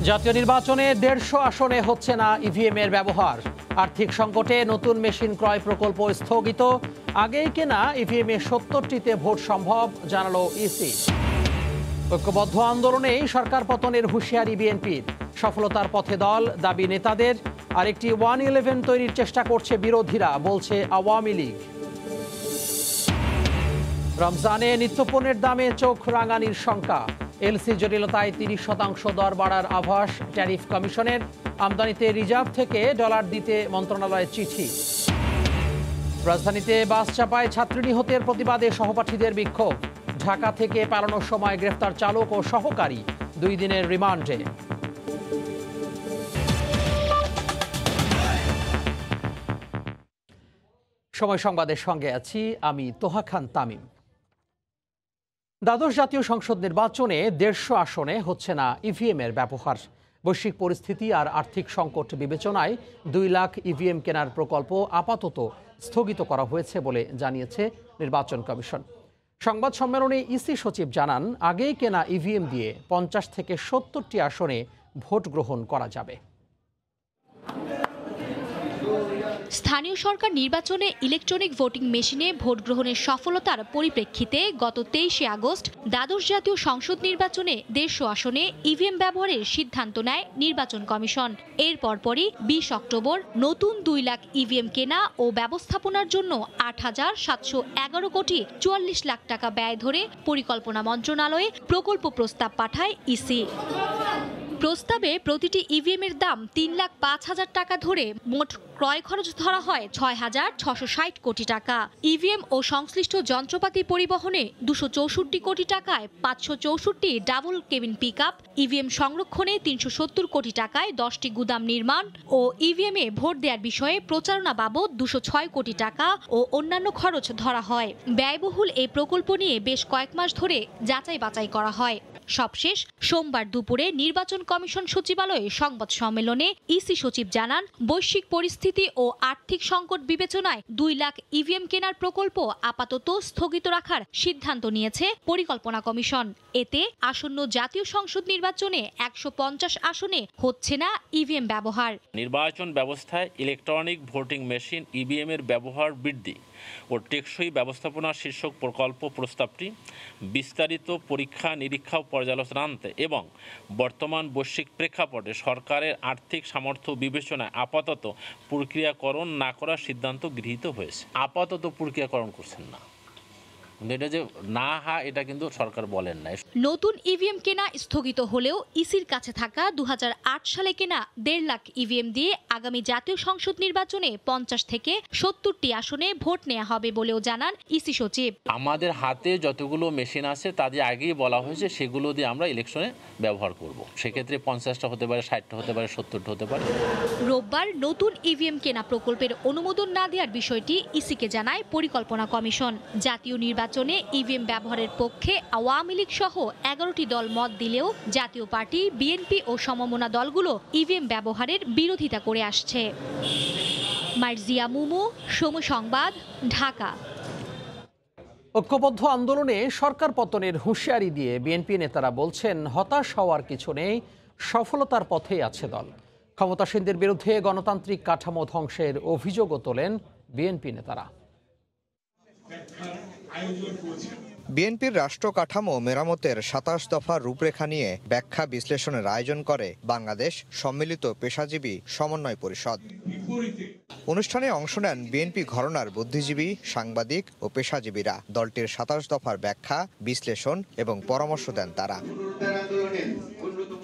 জাতীয় নির্বাচনে 150 আসনে হচ্ছে না ইভিএম এর ব্যবহার। আর্থিক সংকটে নতুন মেশিন ক্রয় প্রকল্প স্থগিত। আগেই কেনা ইভিএম এ 70টিতে ভোট সম্ভব, জানালো ইসি। ঐক্যবদ্ধ আন্দোলনেই সরকার পতনের হুঁশিয়ারি বিএনপির। সফলতার পথে দল, দাবি নেতাদের। আরেকটি 111 তৈরির চেষ্টা করছে বিরোধীরা, বলছে আওয়ামী লীগ। রমজানে নিত্যপণ্যের দামে চোখ রাঙানির শঙ্কা। এলসি জটিলতায় 30% দর বাড়ার আভাস ট্যারিফ কমিশনের। আমদানিতে রিজার্ভ থেকে ডলার দিতে মন্ত্রণালয়ের চিঠি। রাজধানীতে বাস চাপায় ছাত্রী নিহতের প্রতিবাদে সহপাঠীদের বিক্ষোভ। ঢাকা থেকে পালানোর সময় গ্রেফতার চালক ও সহকারী, 2 দিনের রিমান্ডে। সময় সংবাদের সঙ্গে আছি আমি তোহা খান তামিম। দ্বাদশ জাতীয় সংসদ নির্বাচনে 150 আসনে হচ্ছে না ইভিএম এর ব্যবহার। বৈশ্বিক পরিস্থিতি আর আর্থিক সংকট বিবেচনায় 2 লাখ ইভিএম কেনার প্রকল্প আপাতত স্থগিত করা হয়েছে বলে জানিয়েছে নির্বাচন কমিশন। সংবাদ সম্মেলনে ইসি সচিব জানান, আগেই কেনা ইভিএম দিয়ে 50 থেকে 70টি আসনে ভোট গ্রহণ করা যাবে। স্থানীয় সরকার নির্বাচনে ইলেকট্রনিক ভোটিং মেশিনে ভোট গ্রহণের সফলতার পরিপ্রেক্ষিতে গত 23শে আগস্ট দ্বাদশ জাতীয় সংসদ নির্বাচনে 150 আসনে ইভিএম ব্যবহারের সিদ্ধান্ত নেয় নির্বাচন কমিশন। এর পরপরই 20 অক্টোবর নতুন 2 লাখ ইভিএম কেনা ও ব্যবস্থাপনার জন্য 8,711 কোটি 44 লাখ টাকা ব্যয় ধরে পরিকল্পনা মন্ত্রণালয়ে প্রকল্প প্রস্তাব পাঠায় ইসি। প্রস্তাবে প্রতিটি ইভিএম এর দাম 3,05,000 টাকা ধরে মোট ক্রয় খরচ ধরা হয় 6,660 কোটি টাকা। ইভিএম ও সংশ্লিষ্ট যন্ত্রপাতি পরিবহনে 264 কোটি টাকায় 564 ডাবল কেবিন পিকআপ, ইভিএম সংরক্ষণে 370 কোটি টাকায় 10টি গুদাম নির্মাণ ও ইভিএম এ ভোট দেওয়ার বিষয়ে প্রচারণা বাবদ 206 কোটি টাকা ও অন্যান্য খরচ ধরা হয়। ব্যয়বহুল এই প্রকল্প নিয়ে বেশ কয়েক মাস ধরে যাচাই বাছাই করা হয়। সবশেষ সোমবার দুপুরে নির্বাচন কমিশন সচিবালয়ে সংবাদ সম্মেলনে ইসি সচিব জানান, বৈশ্বিক পরিস্থিতি ও আর্থিক সংকট বিবেচনায় 2 লাখ ইভিএম কেনার প্রকল্প আপাতত স্থগিত রাখার সিদ্ধান্ত নিয়েছে পরিকল্পনা কমিশন। এতে আসন্ন জাতীয় সংসদ নির্বাচনে 150 আসনে হচ্ছে না ইভিএম ব্যবহার। নির্বাচন ব্যবস্থায় ইলেকট্রনিক ভোটিং মেশিন ইভিএম এর ব্যবহার বৃদ্ধি ও টেকসই ব্যবস্থাপনা শীর্ষক প্রকল্প প্রস্তাবটি বিস্তারিত পরীক্ষা নিরীক্ষা ও পর্যালোচনা আনতে এবং বর্তমান বৈশ্বিক প্রেক্ষাপটে সরকারের আর্থিক সামর্থ্য বিবেচনায় আপাতত প্রক্রিয়াকরণ না করার সিদ্ধান্ত গৃহীত হয়েছে। আপাতত প্রক্রিয়াকরণ করছেন না, এটা যে না এটা কিন্তু সরকার বলেন নাই। নতুন ইভিএম কেনা স্থগিত হলেও ইসির কাছে থাকা 2008 সালে কেনা 1.5 লাখ ইভিএম দিয়ে আগামী জাতীয় সংসদ নির্বাচনে 50 থেকে 70টি আসনে ভোট নেওয়া হবে বলেও জানান ইসি সচিব। আমাদের হাতে যতগুলো মেশিন আছে তাদের আগেই বলা হয়েছে সেগুলো দিয়ে আমরা ইলেকশনে ব্যবহার করব। সেক্ষেত্রে 50টা হতে পারে, 60টা হতে পারে, 70টা হতে পারে। রোববার নতুন ইভিএম কেনা প্রকল্পের অনুমোদন না দেওয়ার বিষয়টি ইসিকে জানায় পরিকল্পনা কমিশন। জাতীয় নির্বাচনে ইভিএম ব্যবহারের পক্ষে আওয়ামী লীগ সহ 11টি দল মত দিলেও জাতীয় পার্টি, বিএনপি ও সমমনা দলগুলো ইভিএম ব্যবহারের বিরোধিতা করে আসছে। মার্জিয়া মুমু, সময় সংবাদ, ঢাকা। ঐক্যবদ্ধ আন্দোলনে সরকার পতনের হুঁশিয়ারি দিয়ে বিএনপি নেতারা বলছেন, হতাশ হওয়ার কিছু নেই, সফলতার পথেই আছে দল। ক্ষমতাসীনদের বিরুদ্ধে গণতান্ত্রিক কাঠামো ধ্বংসের অভিযোগও তোলেন বিএনপি নেতারা। বিএনপির রাষ্ট্র কাঠামো মেরামতের 27 দফা রূপরেখা নিয়ে ব্যাখ্যা বিশ্লেষণের আয়োজন করে বাংলাদেশ সম্মিলিত পেশাজীবী সমন্বয় পরিষদ। অনুষ্ঠানে অংশ নেন বিএনপি ঘরানার বুদ্ধিজীবী, সাংবাদিক ও পেশাজীবীরা। দলটির 27 দফার ব্যাখ্যা, বিশ্লেষণ এবং পরামর্শ দেন তারা।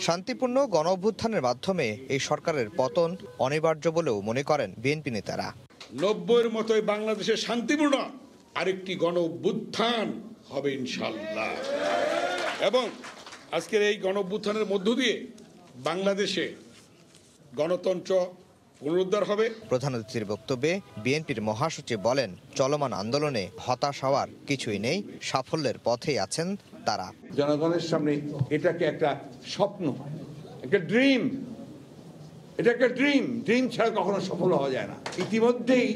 শান্তিপূর্ণ গণ অভ্যুত্থানের মাধ্যমে এই সরকারের পতন অনিবার্য বলেও মনে করেন বিএনপি নেতারা। 90-এর মতোই বাংলাদেশের শান্তিপূর্ণ আরেকটি গণ অভ্যুত্থান হবে ইনশাআল্লাহ, এবং আজকের এই গণ অভ্যুত্থানের মধ্য দিয়ে বাংলাদেশে গণতন্ত্র পুনরুদ্ধার হবে। প্রধান অতিথির বক্তব্যে বিএনপির মহাসচিব বলেন, চলমান আন্দোলনে হতাশ হওয়ার কিছুই নেই, সাফল্যের পথেই আছেন তারা। জনগণের সামনে এটাকে একটা স্বপ্ন, একটা ড্রিম, এটা একটা ড্রিম ছাড়া কখনো সফল হওয়া যায় না। ইতিমধ্যেই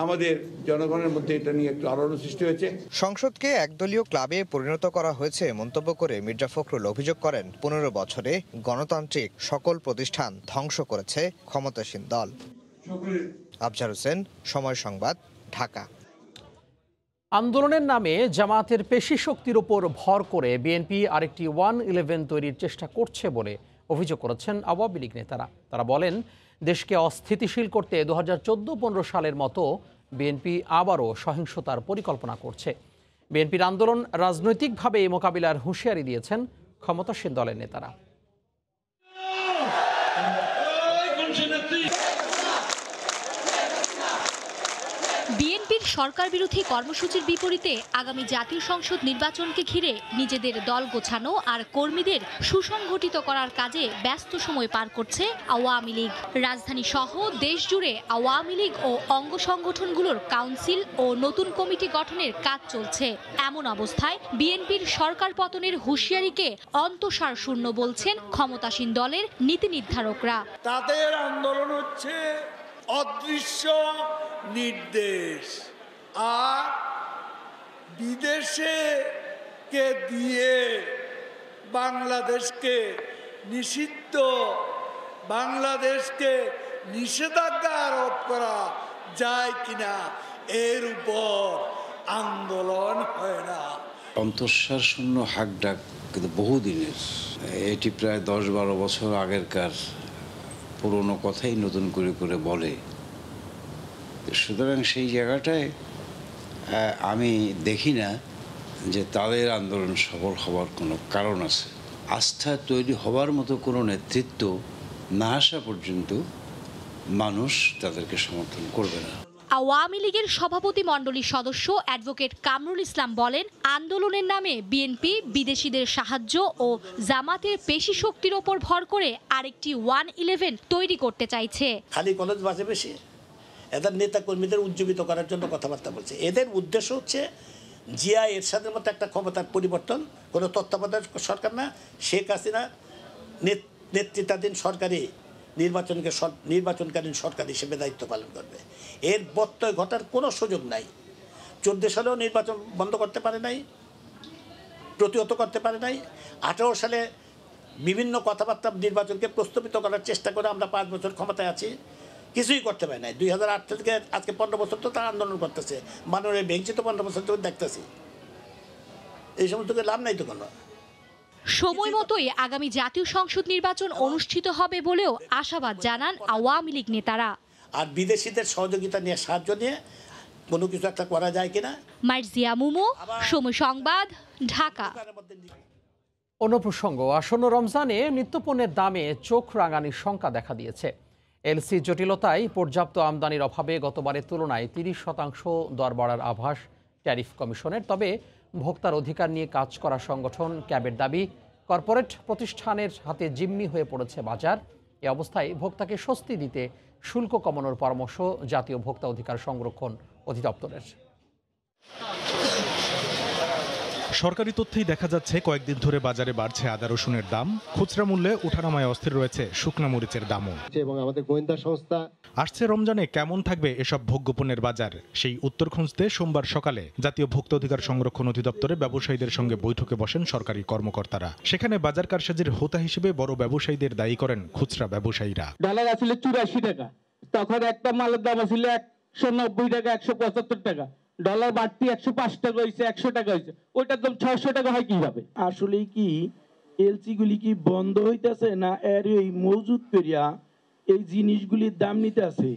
আমাদের জনগণের মধ্যে এটা নিয়ে একটু আলোড়ন সৃষ্টি হয়েছে। সংসদকে একদলীয় ক্লাবে পরিণত করা হয়েছে মন্তব্য করে মির্জা ফখরুল অভিযোগ করেন 15 বছরে গণতান্ত্রিক সকল প্রতিষ্ঠান ধ্বংস করেছে ক্ষমতাসীন দল। আফজার হোসেন, সময় সংবাদ, ঢাকা। আন্দোলনের নামে জামায়াতের পেশি শক্তির উপর ভর করে বিএনপি আরেকটি 1-11 তৈরির চেষ্টা করছে বলে অভিযোগ করেছেন আওয়ামী লীগ নেতারা। তারা বলেন, দেশকে অস্থিতিশীল করতে 2014-15 সালের মতো বিএনপি আবারও সহিংসতার পরিকল্পনা করছে। বিএনপির আন্দোলন রাজনৈতিকভাবে মোকাবিলার হুঁশিয়ারি দিয়েছেন ক্ষমতাসীন দলের নেতারা। বিএনপির সরকার বিরোধী কর্মসূচির বিপরীতে আগামী জাতীয় সংসদ নির্বাচনকে ঘিরে নিজেদের দল গোছানো আর কর্মীদের সুসংগঠিত করার কাজে ব্যস্ত সময় পার করছে আওয়ামী লীগ। রাজধানী সহ দেশ জুড়ে আওয়ামী লীগ ও অঙ্গ সংগঠনগুলোর কাউন্সিল ও নতুন কমিটি গঠনের কাজ চলছে। এমন অবস্থায় বিএনপির সরকার পতনের হুঁশিয়ারিকে অন্তঃসার শূন্য বলছেন ক্ষমতাসীন দলের নীতি নির্ধারকরা। তাদের আন্দোলন হচ্ছে অদৃশ্য নির্দেশ, আর বিদেশে কে দিয়ে বাংলাদেশকে নিষিদ্ধ, বাংলাদেশকে নিষেধাজ্ঞা আরোপ করা যায় কিনা এর উপর আন্দোলন হয় না। অন্তঃসার শূন্য হাক ডাক কিন্তু বহুদিনের, এটি প্রায় 10-12 বছর আগেরকার পুরনো কথাই নতুন করে করে বলে। সুতরাং সেই জায়গাটায় আমি দেখি না যে তাদের আন্দোলন সফল হওয়ার কোনো কারণ আছে। আস্থা তৈরি হওয়ার মতো কোনো নেতৃত্ব না আসা পর্যন্ত মানুষ তাদেরকে সমর্থন করবে না। আওয়ামী লীগের সভাপতি মণ্ডলীর সদস্য অ্যাডভোকেট কামরুল ইসলাম বলেন, আন্দোলনের নামে বিএনপি বিদেশিদের সাহায্য ও জামাতের পেশি শক্তির ওপর ভর করে আরেকটি 1-11 তৈরি করতে চাইছে। খালি কলেজ বাসে বেশি এদের নেতা কর্মীদের উজ্জীবিত করার জন্য কথাবার্তা বলছে। এদের উদ্দেশ্য হচ্ছে জিয়া এরশাদের মতো একটা ক্ষমতার পরিবর্তন, কোনো তত্ত্বাবধায়ক সরকার না, শেখ হাসিনা নেতৃত্বাধীন সরকারি নির্বাচনকালীন সরকার হিসেবে দায়িত্ব পালন করবে। এর ব্যত্যয় ঘটার কোনো সুযোগ নাই। 14 সালেও নির্বাচন বন্ধ করতে পারে নাই, প্রতিহত করতে পারে নাই। 18 সালে বিভিন্ন কথাবার্তা নির্বাচনকে প্রস্তাবিত করার চেষ্টা করে আমরা 5 বছর ক্ষমতায় আছি, কিছুই করতে পারে নাই। 2008 থেকে আজকে 15 বছর তো তারা আন্দোলন করতেছে, মানুষের ভেঙছে তো 15 বছর ধরে দেখতেছি, এই সমস্ত লাভ নাই তো কোনো। সময় মতোই আগামী জাতীয় সংসদ নির্বাচন অনুষ্ঠিত হবে বলেও আশাবাদ জানান আওয়ামী লীগ নেতারা। আর বিদেশিদের সহযোগিতা নিয়ে, সাহায্য নিয়ে কোনো কিছু একটা করা যায় কিনা। মার্জিয়া মুমু, সময় সংবাদ, ঢাকা। অন্য প্রসঙ্গ, আসন্ন রমজানে নিত্যপণ্যের দামে চোখ রাঙানির শঙ্কা দেখা দিয়েছে। এলসি জটিলতায় পর্যাপ্ত আমদানির অভাবে গতবারের তুলনায় 30% দর বাড়ার আভাস ট্যারিফ কমিশনের। তবে ভোক্তার অধিকার নিয়ে কাজ করা সংগঠন ক্যাবের দাবি, কর্পোরেট প্রতিষ্ঠানের হাতে জিম্মি হয়ে পড়েছে বাজার। এ অবস্থায় ভোক্তাকে স্বস্তি দিতে শুল্ক কমানোর পরামর্শ জাতীয় ভোক্তা অধিকার সংরক্ষণ অধিদপ্তরের। সরকারি তথ্যেই দেখা যাচ্ছে কয়েকদিন ধরে বাজারে বাড়ছে আদা রসুনের দাম, খুচরা মূল্যে ওঠানামায় অস্থির রয়েছে শুকনা মরিচের দামও। এবং আমাদের গোয়েন্দা সংস্থা আসছে রমজানে কেমন থাকবে এসব ভোগ্যপণ্যের বাজার, সেই উত্তর খুঁজতে সোমবার সকালে জাতীয় ভোক্তা অধিকার সংরক্ষণ অধিদপ্তরে ব্যবসায়ীদের সঙ্গে বৈঠকে বসেন সরকারি কর্মকর্তারা। সেখানে বাজার কারসাজির হোতা হিসেবে বড় ব্যবসায়ীদের দায়ী করেন খুচরা ব্যবসায়ীরা। ডলার আসছিল 84 টাকা, তখন একটা মালের দাম আসছিল 190 টাকা, 175 টাকা। ডলার বাড়তি 105 টাকা হয়েছে, 100 টাকা হয়েছে, ওইটার দাম 600 টাকা হয় কিভাবে? আসলে কি এলসি গুলি কি বন্ধ হইতেছে না এর এই মজুদ করিয়া এই জিনিসগুলির দাম নিতে আছে?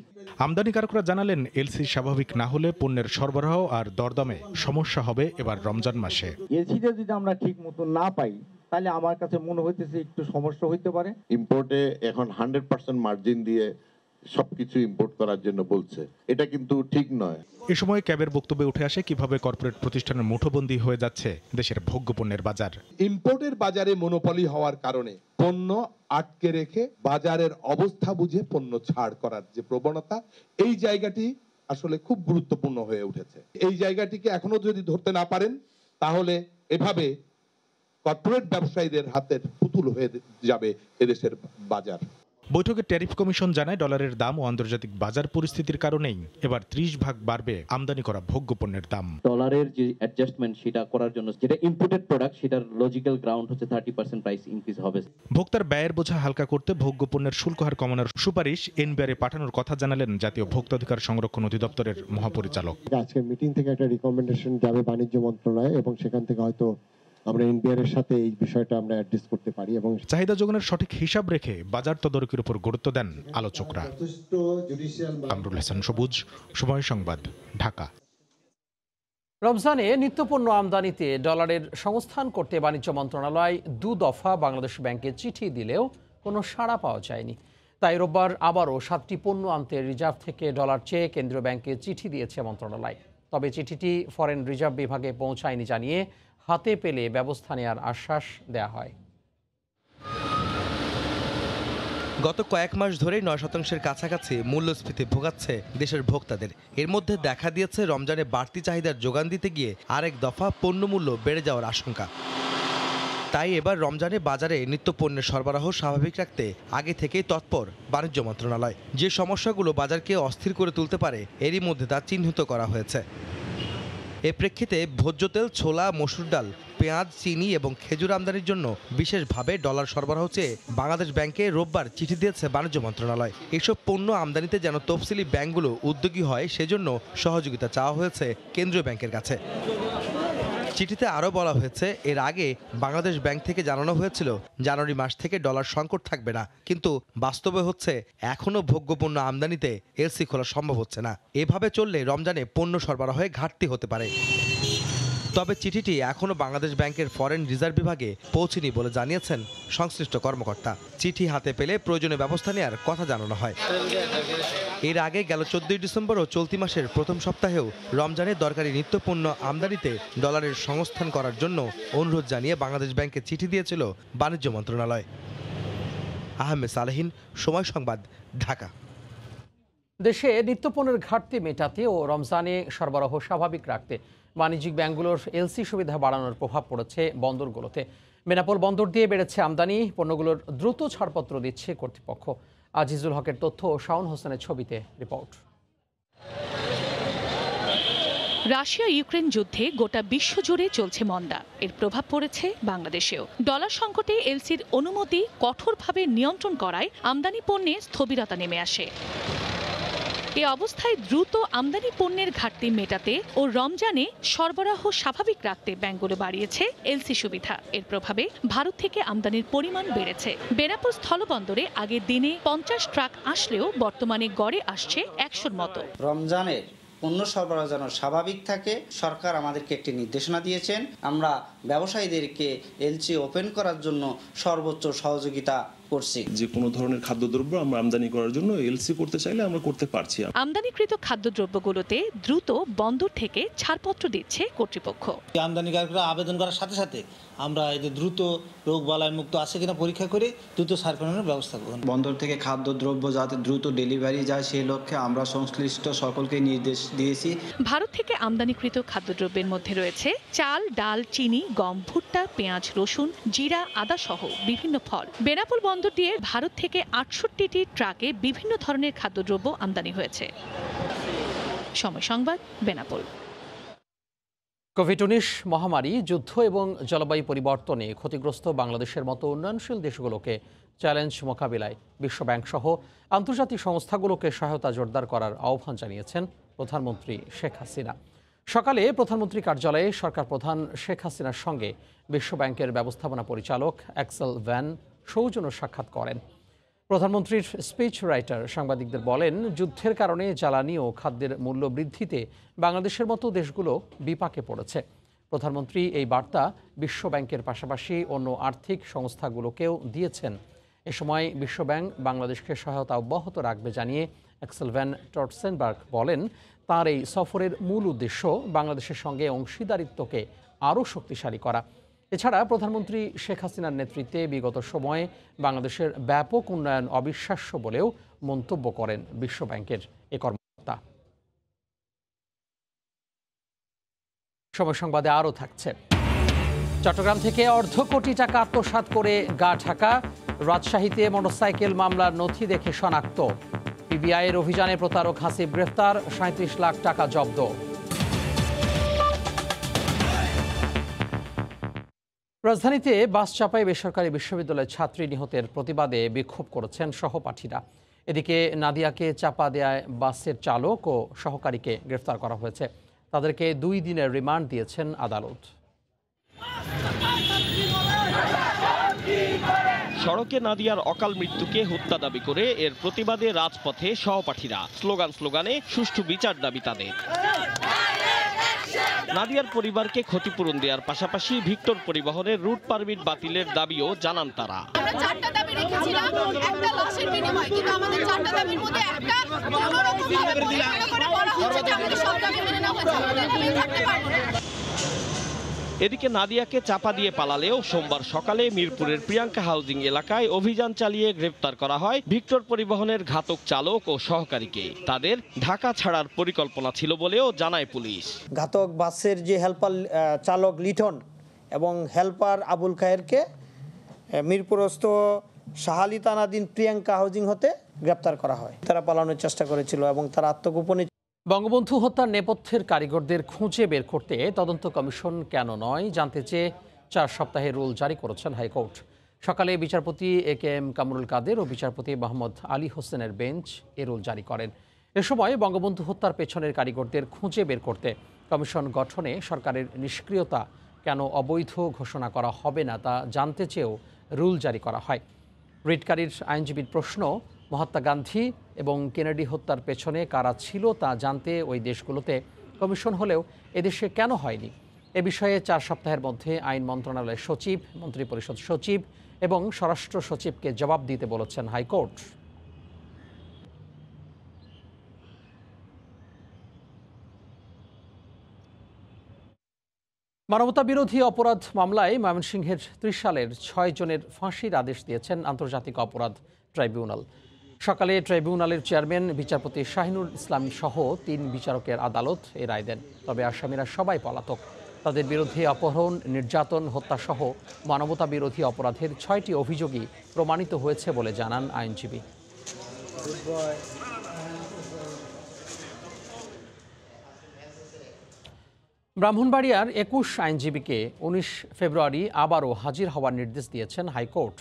আমদানিকারকরা জানালেন, এলসি স্বাভাবিক না হলে পণ্যের সরবরাহ আর দরদামে সমস্যা হবে এবার রমজান মাসে। এলসিটা যদি আমরা ঠিক মতো না পাই তাহলে আমার কাছে মনে হইতেছে একটু সমস্যা হইতে পারে। ইম্পোর্টে এখন 100% মার্জিন দিয়ে সবকিছু ইম্পোর্ট করার জন্য বলছে, এটা কিন্তু ঠিক নয়। এ সময় ক্যাবের বক্তব্যে উঠে আসে কিভাবে কর্পোরেট প্রতিষ্ঠানের মুঠোবন্দী হয়ে যাচ্ছে দেশের ভোগ্যপণ্যের বাজার। ইম্পোর্টের বাজারে মনোপলি হওয়ার কারণে পণ্য আটকে রেখে বাজারের অবস্থা বুঝে পণ্য ছাড় করার যে প্রবণতা, এই জায়গাটি আসলে খুব গুরুত্বপূর্ণ হয়ে উঠেছে। এই জায়গাটিকে এখনো যদি ধরতে না পারেন তাহলে এভাবে কর্পোরেট ব্যবসায়ীদের হাতের পুতুল হয়ে যাবে এদেশের বাজার। বৈঠকে ট্যারিফ কমিশন জানায় ডলারের দাম ও আন্তর্জাতিক বাজার পরিস্থিতির কারণেই এবার 30 ভাগ বাড়বে আমদানি করা ভোগ্যপণ্যের দাম। ডলারের যে অ্যাডজাস্টমেন্ট সেটা করার জন্য যেটা ইম্পোর্টেড প্রোডাক্ট সেটার লজিক্যাল গ্রাউন্ড হচ্ছে 30% প্রাইস ইনক্রিজ হবে। ভোক্তার ব্যয়ের বোঝা হালকা করতে ভোগ্যপণ্যের শুল্ক হার কমানোর সুপারিশ এনবিআরে পাঠানোর কথা জানালেন জাতীয় ভোক্তাধিকার সংরক্ষণ অধিদপ্তরের মহাপরিচালক। আজকের মিটিং থেকে একটা রিকমেন্ডেশন যাবে বাণিজ্য মন্ত্রণালয়ে এবং সেখান থেকে হয়তো আমরা এনবিআর এর সাথে এই বিষয়টা আমরা অ্যাড্রেস করতে পারি এবং চাহিদা যোগানের সঠিক হিসাব রেখে বাজার তদারকির উপর গুরুত্ব দেন আলোচকরা। কামরুল হাসান সবুজ, সময় সংবাদ, ঢাকা। রমজানে নিত্যপণ্য আমদানিতে ডলারের সংস্থান করতে বাণিজ্য মন্ত্রণালয় 2 দফা বাংলাদেশ ব্যাংকে চিঠি দিলেও কোনো সাড়া পাওয়া যায়নি। তাই রোববার আবারও 7টি পণ্য আনতে রিজার্ভ থেকে ডলার চেয়ে কেন্দ্রীয় ব্যাংকে চিঠি দিয়েছে মন্ত্রণালয়। তবে চিঠিটি ফরেন রিজার্ভ বিভাগে পৌঁছায়নি জানিয়ে হাতে পেলে ব্যবস্থা নেওয়ার আশ্বাস দেয়া হয়। গত কয়েক মাস ধরেই 9% কাছাকাছি মূল্যস্ফীতি ভোগাচ্ছে দেশের ভোক্তাদের। এর মধ্যে দেখা দিয়েছে রমজানে বাড়তি চাহিদার যোগান দিতে গিয়ে আরেক দফা পণ্যমূল্য বেড়ে যাওয়ার আশঙ্কা। তাই এবার রমজানে বাজারে নিত্যপণ্যের সরবরাহ স্বাভাবিক রাখতে আগে থেকেই তৎপর বাণিজ্য মন্ত্রণালয়। যে সমস্যাগুলো বাজারকে অস্থির করে তুলতে পারে এরই মধ্যে তা চিহ্নিত করা হয়েছে। এ প্রেক্ষিতে ভোজ্য তেল, ছোলা, মসুর ডাল, পেঁয়াজ, চিনি এবং খেজুর আমদানির জন্য বিশেষভাবে ডলার সরবরাহ চেয়ে বাংলাদেশ ব্যাংকে রোববার চিঠি দিয়েছে বাণিজ্য মন্ত্রণালয়। এসব পণ্য আমদানিতে যেন তফসিলি ব্যাংকগুলো উদ্যোগী হয় সেজন্য সহযোগিতা চাওয়া হয়েছে কেন্দ্রীয় ব্যাংকের কাছে। চিঠিতে আরও বলা হয়েছে, এর আগে বাংলাদেশ ব্যাংক থেকে জানানো হয়েছিল জানুয়ারি মাস থেকে ডলার সংকট থাকবে না, কিন্তু বাস্তবে হচ্ছে এখনও ভোগ্যপণ্য আমদানিতে এলসি খোলা সম্ভব হচ্ছে না। এভাবে চললে রমজানে পণ্য সরবরাহে ঘাটতি হতে পারে। তবে চিঠিটি এখনও বাংলাদেশ ব্যাংকের ফরেন রিজার্ভ বিভাগে পৌঁছেনি বলে জানিয়েছেন সংশ্লিষ্ট কর্মকর্তা। চিঠি হাতে পেলে প্রয়োজনীয় ব্যবস্থা নেওয়ার কথা জানানো হয়। এর আগে গেল 14 ডিসেম্বর ও চলতি মাসের প্রথম সপ্তাহেও রমজানে দরকারি নিত্যপণ্য আমদানিতে ডলারের সংস্থান করার জন্য অনুরোধ জানিয়ে বাংলাদেশ ব্যাংকে চিঠি দিয়েছিল বাণিজ্য মন্ত্রণালয়। আহমেদ সালেহিন, সময় সংবাদ, ঢাকা। দেশে নিত্যপণ্যের ঘাটতি মেটাতে ও রমজানে সরবরাহ স্বাভাবিক রাখতে বাণিজ্যিক ব্যাংকগুলোর এলসি সুবিধা বাড়ানোর প্রভাব পড়েছে বন্দরগুলোতে। বেনাপোল বন্দর দিয়ে বেড়েছে আমদানি, পণ্যগুলোর দ্রুত ছাড়পত্র দিচ্ছে কর্তৃপক্ষ। আজিজুল হকের তথ্য ও শাওন হোসেনের ছবিতে রিপোর্ট। রাশিয়া ইউক্রেন যুদ্ধে গোটা বিশ্বজুড়ে চলছে মন্দা। এর প্রভাব পড়েছে বাংলাদেশেও। ডলার সংকটে এলসির অনুমতি কঠোরভাবে নিয়ন্ত্রণ করায় আমদানি পণ্যে স্থবিরতা নেমে আসে। এ অবস্থায় দ্রুত আমদানি পণ্যের ঘাটতি মেটাতে ও রমজানে সরবরাহ স্বাভাবিক রাখতে ব্যাংকগুলো বাড়িয়েছে এলসি সুবিধা। এর প্রভাবে ভারত থেকে আমদানির পরিমাণ বেড়েছে। বেনাপোল স্থলবন্দরে আগে দিনে 50 ট্রাক আসলেও বর্তমানে গড়ে আসছে 100-র মতো। রমজানের পণ্য সরবরাহ যেন স্বাভাবিক থাকে, সরকার আমাদেরকে একটি নির্দেশনা দিয়েছেন। আমরা ব্যবসায়ীদেরকে এলসি ওপেন করার জন্য সর্বোচ্চ সহযোগিতা করছি। যে কোনো ধরনের খাদ্যদ্রব্য আমরা আমদানি করার জন্য এলসি করতে চাইলে আমরা করতে পারছি। আমদানিকৃত খাদ্যদ্রব্যগুলোতে দ্রুত বন্দর থেকে ছাড়পত্র দিচ্ছে কর্তৃপক্ষ। আমদানিকারকরা আবেদন করার সাথে সাথে আমরা এদের দ্রুত রোগ বালাই মুক্ত আছে কিনা পরীক্ষা করে দ্রুত ছাড়পত্রের ব্যবস্থা করব। বন্দর থেকে খাদ্যদ্রব্য যাতে দ্রুত ডেলিভারি যায় সেই লক্ষ্যে আমরা সংশ্লিষ্ট সকলকে নির্দেশ দিয়েছি। ভারত থেকে আমদানিকৃত খাদ্যদ্রব্যের মধ্যে রয়েছে চাল, ডাল, চিনি, গম, ভুট্টা, পেঁয়াজ, রসুন, জিরা, আদা সহ বিভিন্ন ফল। বেনাপোল বন্দর দিয়ে ভারত থেকে 68টি ট্রাকে বিভিন্ন ধরনের খাদ্যদ্রব্য আমদানি হয়েছে। সময় সংবাদ, বেনাপোল। কোভিড-19 মহামারী, যুদ্ধ এবং জলবায়ু পরিবর্তনে ক্ষতিগ্রস্ত বাংলাদেশের মতো উন্নয়নশীল দেশগুলোকে চ্যালেঞ্জ মোকাবিলায় বিশ্বব্যাংক সহ আন্তর্জাতিক সংস্থাগুলোকে সহায়তা জোরদার করার আহ্বান জানিয়েছেন প্রধানমন্ত্রী শেখ হাসিনা। সকালে প্রধানমন্ত্রী কার্যালয়ে সরকার প্রধান শেখ হাসিনার সঙ্গে বিশ্বব্যাংকের ব্যবস্থাপনা পরিচালক অ্যাক্সেল ভ্যান সৌজন্য সাক্ষাৎ করেন। প্রধানমন্ত্রীর স্পিচ রাইটার সাংবাদিকদের বলেন, যুদ্ধের কারণে জ্বালানি ও খাদ্যের মূল্য বৃদ্ধিতে বাংলাদেশের মতো দেশগুলো বিপাকে পড়েছে। প্রধানমন্ত্রী এই বার্তা বিশ্বব্যাংকের পাশাপাশি অন্য আর্থিক সংস্থাগুলোকেও দিয়েছেন। এ সময় বিশ্বব্যাংক বাংলাদেশকে সহায়তা অব্যাহত রাখবে জানিয়ে অ্যাক্সেল ভ্যান টর্সেনবার্গ বলেন, তার এই সফরের মূল উদ্দেশ্য বাংলাদেশের সঙ্গে অংশীদারিত্বকে আরও শক্তিশালী করা। এছাড়া প্রধানমন্ত্রী শেখ হাসিনার নেতৃত্বে বিগত সময়ে বাংলাদেশের ব্যাপক উন্নয়ন অবিশ্বাস্য বলেও মন্তব্য করেন বিশ্বব্যাংকের এ কর্মকর্তা। সময় সংবাদে আরও থাকছে, চট্টগ্রাম থেকে অর্ধ কোটি টাকা আত্মসাৎ করে গা ঢাকা। রাজশাহীতে মোটরসাইকেল মামলার নথি দেখে শনাক্ত। পিবিআইয়ের অভিযানে প্রতারক হাসিব গ্রেফতার, ৩৭ লাখ টাকা জব্দ। রাজধানীতে বাস চাপায় বেসরকারি বিশ্ববিদ্যালয়ের ছাত্রী নিহতের প্রতিবাদে বিক্ষোভ করেছেন সহপাঠীরা। এদিকে নাদিয়াকে চাপা দেওয়ায় বাসের চালক ও সহকারীকে গ্রেফতার করা হয়েছে। তাদেরকে 2 দিনের রিমান্ড দিয়েছেন আদালত। সড়কে নাদিয়ার অকাল মৃত্যুকে হত্যা দাবি করে এর প্রতিবাদে রাজপথে সহপাঠীরা স্লোগানে সুষ্ঠু বিচার দাবি তাদের। নাদিয়ার পরিবারকে ক্ষতিপূরণ দেওয়ার পাশাপাশি ভিক্টর পরিবহনের রুট পারমিট বাতিলের দাবিও জানান তারা। এদিকে নাদিয়াকে চাপা দিয়ে পালালেও সোমবার সকালে মিরপুরের প্রিয়াঙ্কা হাউজিং এলাকায় অভিযান চালিয়ে গ্রেফতার করা হয় ভিক্টর পরিবহনের ঘাতক চালক ও সহকারীকে। তাদের ঢাকা ছাড়ার পরিকল্পনা ছিল বলেও জানায় পুলিশ। ঘাতক বাসের যে হেল্পার চালক লিটন এবং হেল্পার আবুল খায়েরকে মিরপুরস্থ শাহালি থানাধীন প্রিয়াঙ্কা হাউজিং হতে গ্রেফতার করা হয়। তারা পালানোর চেষ্টা করেছিল এবং তারা আত্মগোপনে। বঙ্গবন্ধু হত্যার নেপথ্যের কারিগরদের খুঁজে বের করতে তদন্ত কমিশন কেন নয় জানতে চেয়ে 4 সপ্তাহের রুল জারি করেছেন হাইকোর্ট। সকালে বিচারপতি একেএম কামরুল কাদের ও বিচারপতি মোহাম্মদ আলী হোসেনের বেঞ্চ এ রুল জারি করেন। এ সময় বঙ্গবন্ধু হত্যার পেছনের কারিগরদের খুঁজে বের করতে কমিশন গঠনে সরকারের নিষ্ক্রিয়তা কেন অবৈধ ঘোষণা করা হবে না তা জানতে চেয়েও রুল জারি করা হয়। রিটকারীর আইনজীবীর প্রশ্ন, মহাত্মা গান্ধী এবং কেনেডি হত্যার পেছনে কারা ছিল তা জানতে ওই দেশগুলোতে কমিশন হলেও এদেশে কেন হয়নি। এ বিষয়ে 4 সপ্তাহের মধ্যে আইন মন্ত্রণালয়ের সচিব, মন্ত্রিপরিষদ সচিব এবং স্বরাষ্ট্র সচিবকে জবাব দিতে বলেছেন হাইকোর্ট। মানবতাবিরোধী অপরাধ মামলায় ময়মনসিংহের 30 সালের 6 জনের ফাঁসির আদেশ দিয়েছেন আন্তর্জাতিক অপরাধ ট্রাইব্যুনাল। সকালে ট্রাইব্যুনালের চেয়ারম্যান বিচারপতি শাহিনুর ইসলাম সহ 3 বিচারকের আদালত এ রায় দেন। তবে আসামিরা সবাই পলাতক। তাদের বিরুদ্ধে অপহরণ, নির্যাতন, হত্যাসহ মানবতাবিরোধী অপরাধের 6টি অভিযোগই প্রমাণিত হয়েছে বলে জানান আইনজীবী। ব্রাহ্মণবাড়িয়ার 21 আইনজীবীকে 19 ফেব্রুয়ারি আবারও হাজির হওয়ার নির্দেশ দিয়েছেন হাইকোর্ট।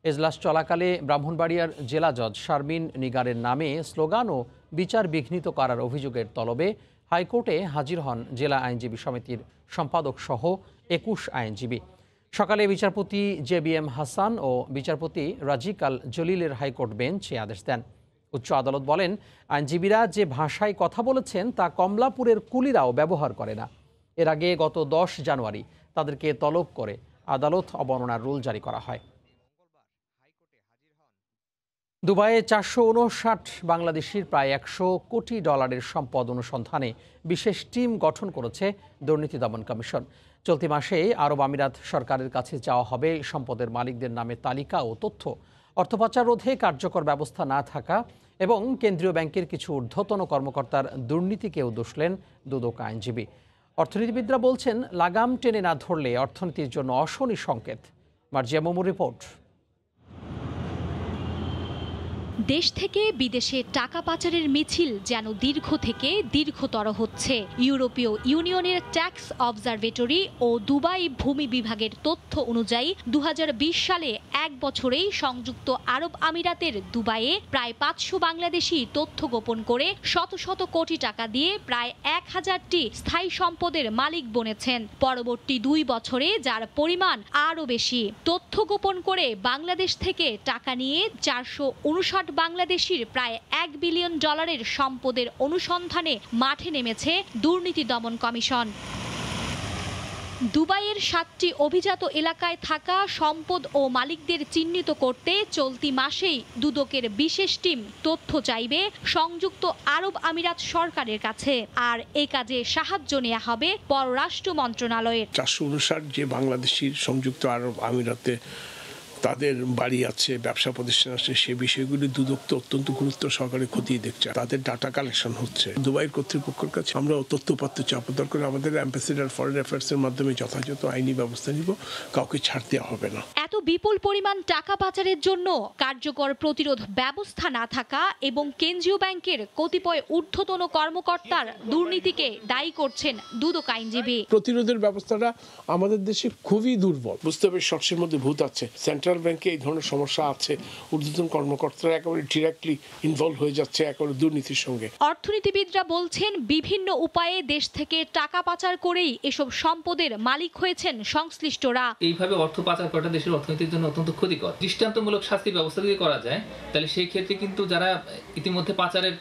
এজলাস চলাকালে ব্রাহ্মণবাড়িয়ার জেলা জজ শারমিন নিগারের নামে স্লোগান ও বিচার বিঘ্নিত করার অভিযোগের তলবে হাইকোর্টে হাজির হন জেলা আইনজীবী সমিতির সম্পাদক সহ 21 আইনজীবী। সকালে বিচারপতি JBM হাসান ও বিচারপতি রাজিক আল জলিলের হাইকোর্ট বেঞ্চ এ আদেশ দেন। উচ্চ আদালত বলেন, আইনজীবীরা যে ভাষায় কথা বলেছেন তা কমলাপুরের কুলিরাও ব্যবহার করে না। এর আগে গত 10 জানুয়ারি তাদেরকে তলব করে আদালত অবমাননার রুল জারি করা হয়। দুবাইয়ে 459 বাংলাদেশির প্রায় $100 কোটি সম্পদ অনুসন্ধানে বিশেষ টিম গঠন করেছে দুর্নীতি দমন কমিশন। চলতি মাসে আরব আমিরাত সরকারের কাছে চাওয়া হবে সম্পদের মালিকদের নামে তালিকা ও তথ্য। অর্থপাচার রোধে কার্যকর ব্যবস্থা না থাকা এবং কেন্দ্রীয় ব্যাংকের কিছু ঊর্ধ্বতন কর্মকর্তার দুর্নীতিকেও দোষলেন দুদক আইনজীবী। অর্থনীতিবিদরা বলছেন, লাগাম টেনে না ধরলে অর্থনীতির জন্য অশনি সংকেত। মার্জিয়া মোমুর রিপোর্ট। দেশ থেকে বিদেশে টাকা পাচারের মিছিল যেন দীর্ঘ থেকে দীর্ঘতর হচ্ছে। ইউরোপীয় ইউনিয়নের ট্যাক্স অবজারভেটরি ও দুবাই ভূমি বিভাগের তথ্য অনুযায়ী 2020 সালে 1 বছরেই সংযুক্ত আরব আমিরাতের দুবাইয়ে প্রায় 500 বাংলাদেশি তথ্য গোপন করে শত শত কোটি টাকা দিয়ে প্রায় 1000টি স্থায়ী সম্পদের মালিক বনেছেন। পরবর্তী 2 বছরে যার পরিমাণ আরও বেশি। তথ্য গোপন করে বাংলাদেশ থেকে টাকা নিয়ে 459 বাংলাদেশির প্রায় $1 বিলিয়ন সম্পদের অনুসন্ধানে মাঠে নেমেছে দুর্নীতি দমন কমিশন। দুবাইয়ের 7টি অভিজাত এলাকায় থাকা সম্পদ ও মালিকদের চিহ্নিত করতে চলতি মাসেই দুদকের বিশেষ টিম তথ্য চাইবে সংযুক্ত আরব আমিরাত সরকারের কাছে। আর এ কাজে সাহায্য নেওয়া হবে পররাষ্ট্র মন্ত্রণালয়ের। 459 যে বাংলাদেশির সংযুক্ত আরব আমিরাতে তাদের বাড়ি আছে, ব্যবসা প্রতিষ্ঠান আছে, সেই বিষয়গুলি দুদক তো অত্যন্ত গুরুত্ব সহকারে খতিয়ে দেখছে। তাদের ডাটা কালেকশন হচ্ছে। দুবাইয়ের কর্তৃপক্ষের কাছে আমরা তথ্যপত্র চাপ করে আমাদের অ্যাম্বাসেডার ফরেন অ্যাফেয়ার্সের মাধ্যমে যথাযথ আইনি ব্যবস্থা নিব। কাউকে ছাড় দেওয়া হবে না। এত বিপুল পরিমাণ টাকা পাচারের জন্য কার্যকর প্রতিরোধ ব্যবস্থা না থাকা এবং কেন্দ্রীয় ব্যাংকের কতিপয় ঊর্ধ্বতন কর্মকর্তার দুর্নীতিকে দায়ী করছেন দুদক আইনজীবী। প্রতিরোধের ব্যবস্থাটা আমাদের দেশে খুবই দুর্বল। বুঝতে হবে শর্টসের মধ্যে ভূত আছে। সেন্ট্রাল ব্যাংকে এই ধরনের সমস্যা আছে। ঊর্ধ্বতন কর্মকর্তারা একেবারে ডিরেক্টলি ইনভলভ হয়ে যাচ্ছে একেবারে দুর্নীতির সঙ্গে। অর্থনীতিবিদরা বলছেন বিভিন্ন উপায়ে দেশ থেকে টাকা পাচার করেই এসব সম্পদের মালিক হয়েছেন সংশ্লিষ্টরা। এইভাবে অর্থ পাচার করাটা দেশের অর্থনীতির জন্য অত্যন্ত ক্ষতিকর। দৃষ্টান্তমূলক শাস্তির ব্যবস্থা যদি করা যায় তাহলে সেই ক্ষেত্রে কিন্তু যারা ইতিমধ্যে পাচারের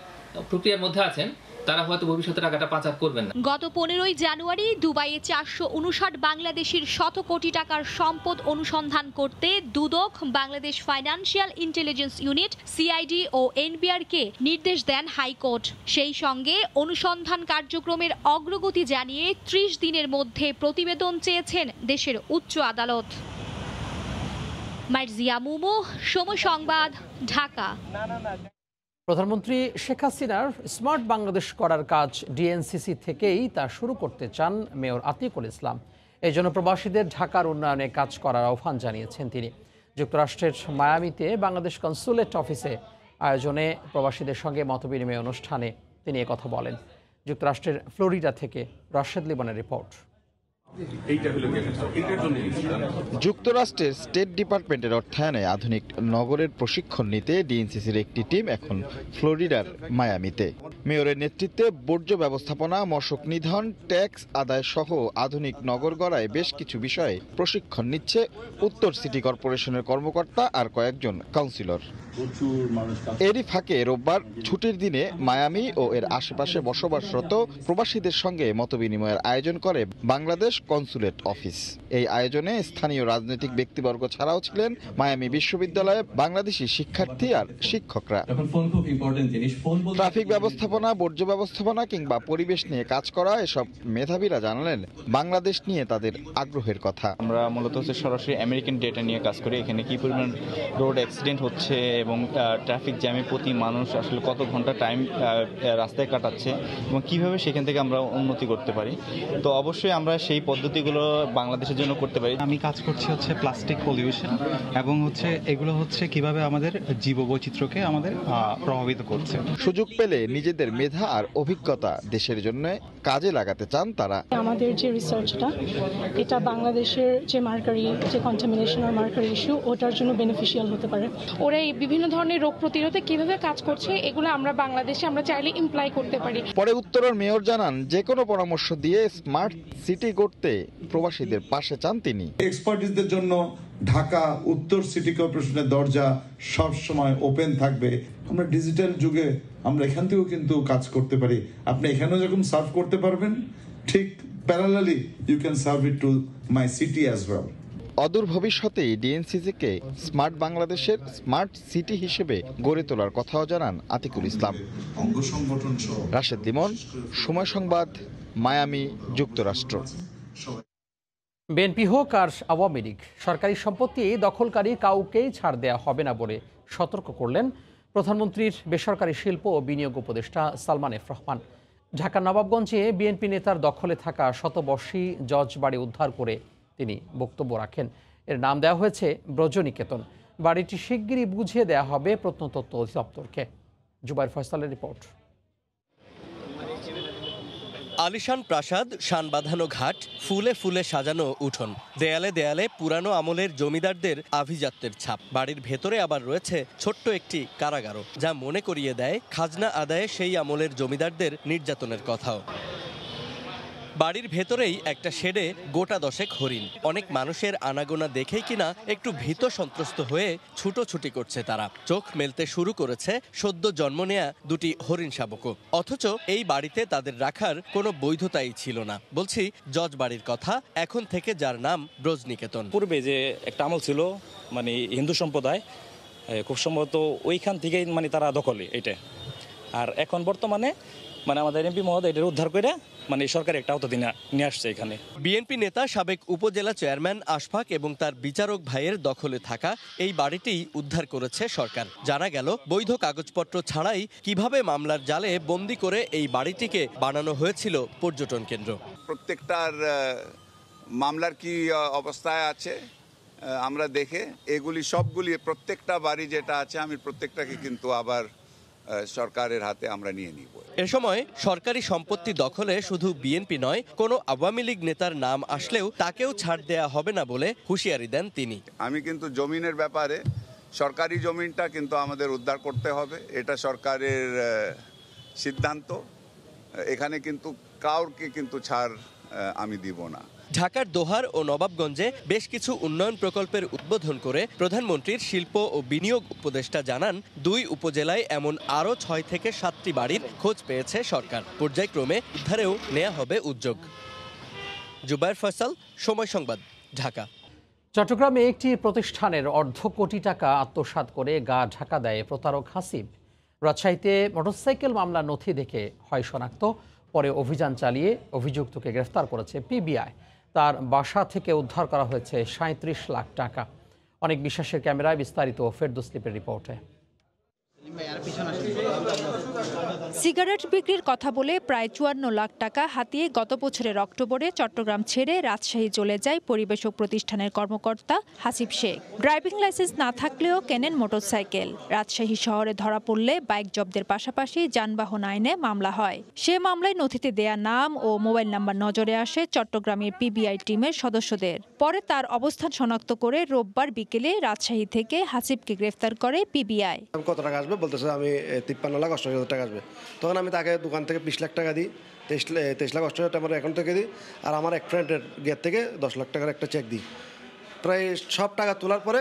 প্রক্রিয়ার মধ্যে আছেন তারা হয়তো ভবিষ্যতে টাকাটা পাচার করবেন না। গত 15ই জানুয়ারি দুবাইয়ে 459 বাংলাদেশির শত কোটি টাকার সম্পদ অনুসন্ধান করতে Dudok, Bangladesh financial intelligence unit, CID ও এনবিআরকে নির্দেশ দেন হাইকোর্ট। সেই সঙ্গে অনুসন্ধান কার্যক্রমের অগ্রগতি জানিয়ে 30 দিনের মধ্যে প্রতিবেদন চেয়েছেন দেশের উচ্চ আদালত। মার্জিয়া মুমু, সময় সংবাদ, ঢাকা। প্রধানমন্ত্রী শেখ হাসিনার স্মার্ট বাংলাদেশ করার কাজ ডিএনসিসি থেকেই তা শুরু করতে চান মেয়র আতিকুল ইসলাম। এই জন্য প্রবাসীদের ঢাকার উন্নয়নে কাজ করার আহ্বান জানিয়েছেন তিনি। যুক্তরাষ্ট্রের মায়ামিতে বাংলাদেশ কনসুলেট অফিসে আয়োজনে প্রবাসীদের সঙ্গে মতবিনিময় অনুষ্ঠানে তিনি একথা বলেন। যুক্তরাষ্ট্রের ফ্লোরিডা থেকে রাশেদ লিবনের রিপোর্ট। যুক্তরাষ্ট্রের স্টেট ডিপার্টমেন্টের অর্থায়নে আধুনিক নগরের প্রশিক্ষণ নিতে ডিএনসিসির একটি টিম এখন ফ্লোরিডার মায়ামিতে। মেয়রের নেতৃত্বে বর্জ্য ব্যবস্থাপনা, মশক নিধন, ট্যাক্স আদায় সহ আধুনিক নগর গড়ায় বেশ কিছু বিষয়ে প্রশিক্ষণ নিচ্ছে উত্তর সিটি কর্পোরেশনের কর্মকর্তা আর কয়েকজন কাউন্সিলর। এরই ফাঁকে রোববার ছুটির দিনে মায়ামি ও এর আশেপাশে বসবাসরত প্রবাসীদের সঙ্গে মতবিনিময়ের আয়োজন করে বাংলাদেশ কনসুলেট অফিস। এই আয়োজনে স্থানীয় রাজনৈতিক ব্যক্তিবর্গ ছাড়াও ছিলেন মায়ামি বিশ্ববিদ্যালয়ে বাংলাদেশি শিক্ষার্থী আর শিক্ষকরা। ট্রাফিক ব্যবস্থাপনা, বর্জ্য ব্যবস্থাপনা কিংবা পরিবেশ নিয়ে কাজ করা এসব মেধাবীরা জানালেন বাংলাদেশ নিয়ে তাদের আগ্রহের কথা। আমরা মূলত সরাসরি আমেরিকান ডেটা নিয়ে কাজ করি। এখানে কি পরিমাণ রোড অ্যাক্সিডেন্ট হচ্ছে এবং ট্রাফিক জ্যামে প্রতি মানুষ আসলে কত ঘন্টা টাইম রাস্তায় কাটাচ্ছে এবং কিভাবে সেখান থেকে আমরা উন্নতি করতে পারি। তো অবশ্যই আমরা সেই পদ্ধতিগুলো বাংলাদেশের জন্য করতে পারি। আমি কাজ করছি প্লাস্টিক পলিউশন এবং এগুলো কিভাবে আমাদের জীববৈচিত্র্যকে আমাদের প্রভাবিত করছে। সুযোগ পেলে নিজেদের মেধা আর অভিজ্ঞতা দেশের জন্য কাজে লাগাতে চান তারা। আমাদের যে রিসার্চটা এটা বাংলাদেশের যে মার্কারি, যে কন্টামিনেশন আর মার্কারি ইস্যু, ওটার জন্য বেনিফিশিয়াল হতে পারে। ওরা এই বিভিন্ন ধরনের রোগ প্রতিরোধে কিভাবে কাজ করছে এগুলো আমরা বাংলাদেশে আমরা চাইলে ইমপ্লাই করতে পারি। পরে উত্তরের মেয়র জানান যে কোনো পরামর্শ দিয়ে স্মার্ট সিটি করতে প্রবাসীদের পাশে চান তিনি। এক্সপার্টিসদের জন্য ঢাকা উত্তর সিটি কর্পোরেশনের দরজা সব সময় ওপেন থাকবে। আমরা ডিজিটাল যুগে আমরা এখান থেকেও কিন্তু কাজ করতে পারি। আপনি এখানেও যখন সার্ভ করতে পারবেন, ঠিক parallelly you can serve it to my city as well. অদূর ভবিষ্যতেই ডিএনসিসিকে স্মার্ট বাংলাদেশের স্মার্ট সিটি হিসেবে গড়ে তোলার কথাও জানান আতিকুল ইসলাম। রাশেদ লিমন, সময় সংবাদ, মায়ামি, যুক্তরাষ্ট্র। বিএনপি হোক আর আওয়ামী লীগ, সরকারি সম্পত্তি দখলকারী কাউকেই ছাড় দেওয়া হবে না বলে সতর্ক করলেন প্রধানমন্ত্রীর বেসরকারি শিল্প ও বিনিয়োগ উপদেষ্টা সালমান এফ রহমান। ঢাকার নবাবগঞ্জে বিএনপি নেতার দখলে থাকা শতবর্ষী জজ বাড়ি উদ্ধার করে তিনি বক্তব্য রাখেন। এর নাম দেওয়া হয়েছে ব্রজনিকেতন। বাড়িটি শিগগিরই বুঝিয়ে দেওয়া হবে প্রত্নতত্ত্ব অধিদপ্তরকে। জুবাইর ফয়সালের রিপোর্ট। আলিশান প্রাসাদ, শান বাঁধানো ঘাট, ফুলে ফুলে সাজানো উঠোন, দেয়ালে দেয়ালে পুরানো আমলের জমিদারদের আভিজাত্যের ছাপ। বাড়ির ভেতরে আবার রয়েছে ছোট্ট একটি কারাগারও, যা মনে করিয়ে দেয় খাজনা আদায়ে সেই আমলের জমিদারদের নির্যাতনের কথাও। বাড়ির ভেতরেই একটা শেডে গোটা 10 হরিণ। অনেক মানুষের আনাগোনা দেখেই কিনা একটু ভীত সন্ত্রস্ত হয়ে ছুটোছুটি করছে তারা। চোখ মেলতে শুরু করেছে সদ্য জন্ম নেয়া দুটি হরিণ শাবকও। অথচ এই বাড়িতে তাদের রাখার কোনো বৈধতাই ছিল না। বলছি জজ বাড়ির কথা, এখন থেকে যার নাম ব্রজনিকেতন। পূর্বে যে একটা আমল ছিল, হিন্দু সম্প্রদায় খুব সম্ভবত ওইখান থেকেই তারা দখলে এটা। আর এখন বর্তমানে আমাদের এমপি মহোদয় এটার উদ্ধার করে সরকার একটা আওতাধীনে নিয়ে আসছে এখানে। বিএনপি নেতা সাবেক উপজেলা চেয়ারম্যান আশফাক এবং তার বিচারক ভাইয়ের দখলে থাকা এই বাড়িটি উদ্ধার করেছে সরকার। জানা গেল বৈধ কাগজপত্র ছাড়াই কিভাবে মামলার জালে বন্দি করে এই বাড়িটিকে বানানো হয়েছিল পর্যটন কেন্দ্র। প্রত্যেকটার মামলার কি অবস্থায় আছে আমরা দেখে এগুলি সবগুলি প্রত্যেকটা বাড়ি যেটা আছে আমি প্রত্যেকটাকে কিন্তু আবার সরকারের হাতে আমরা নিয়ে নিব। এ সময় সরকারি সম্পত্তি দখলে শুধু বিএনপি নয়, কোনো আওয়ামী লীগ নেতার নাম আসলেও তাকেও ছাড় দেয়া হবে না বলে হুঁশিয়ারি দেন তিনি। আমি কিন্তু জমিনের ব্যাপারে সরকারি জমিনটা কিন্তু আমাদের উদ্ধার করতে হবে, এটা সরকারের সিদ্ধান্ত। এখানে কিন্তু কাউকে কিন্তু ছাড় আমি দিব না। ঢাকার দোহার ও নবাবগঞ্জে বেশ কিছু উন্নয়ন প্রকল্পের উদ্বোধন করে প্রধানমন্ত্রীর শিল্প ও বিনিয়োগ উপদেষ্টা জানান, 2 উপজেলায় এমন আরও 6 থেকে 7টি বাড়ির খোঁজ পেয়েছে সরকার। পর্যায়ক্রমে উদ্ধারেও নেওয়া হবে উদ্যোগ। জুবায়ের ফয়সাল, সময় সংবাদ, ঢাকা। চট্টগ্রামে একটি প্রতিষ্ঠানের $1.5 কোটি টাকা আত্মসাৎ করে গা ঢাকা দেয় প্রতারক হাসিব। রাজশাহীতে মোটরসাইকেল মামলার নথি দেখে হয় শনাক্ত, পরে অভিযান চালিয়ে অভিযুক্তকে গ্রেফতার করেছে পিবিআই। তার বাসা থেকে উদ্ধার করা হয়েছে 37 লাখ টাকা। অনেক বিশ্বাসের ক্যামেরায় বিস্তারিত ফেরদৌস লিপির রিপোর্টে। সিগারেট বিক্রির কথা বলে প্রায় 54 লাখ টাকা হাতিয়ে গত বছরের অক্টোবরে চট্টগ্রাম ছেড়ে রাজশাহী চলে যায় পরিবেশক প্রতিষ্ঠানের কর্মকর্তা হাসিব শেখ। ড্রাইভিং লাইসেন্স না থাকলেও কেনেন মোটরসাইকেল। রাজশাহী শহরে ধরা পড়লে বাইক জব্দের পাশাপাশি যানবাহন আইনে মামলা হয়। সে মামলায় নথিতে দেয়া নাম ও মোবাইল নাম্বার নজরে আসে চট্টগ্রামের পিবিআই টিমের সদস্যদের। পরে তার অবস্থান শনাক্ত করে রোববার বিকেলে রাজশাহী থেকে হাসিবকে গ্রেফতার করে পিবিআই। কত টাকা আসবে বলতেছে, আমি 53,88,000 টাকা আসবে। তখন আমি তাকে দোকান থেকে 20 লাখ টাকা দিই, 23,80,000 টাকা আমার অ্যাকাউন্ট থেকে দিই, আর আমার এক ফ্রেন্ডের গেট থেকে 10 লাখ টাকার একটা চেক দিই। প্রায় সব টাকা তোলার পরে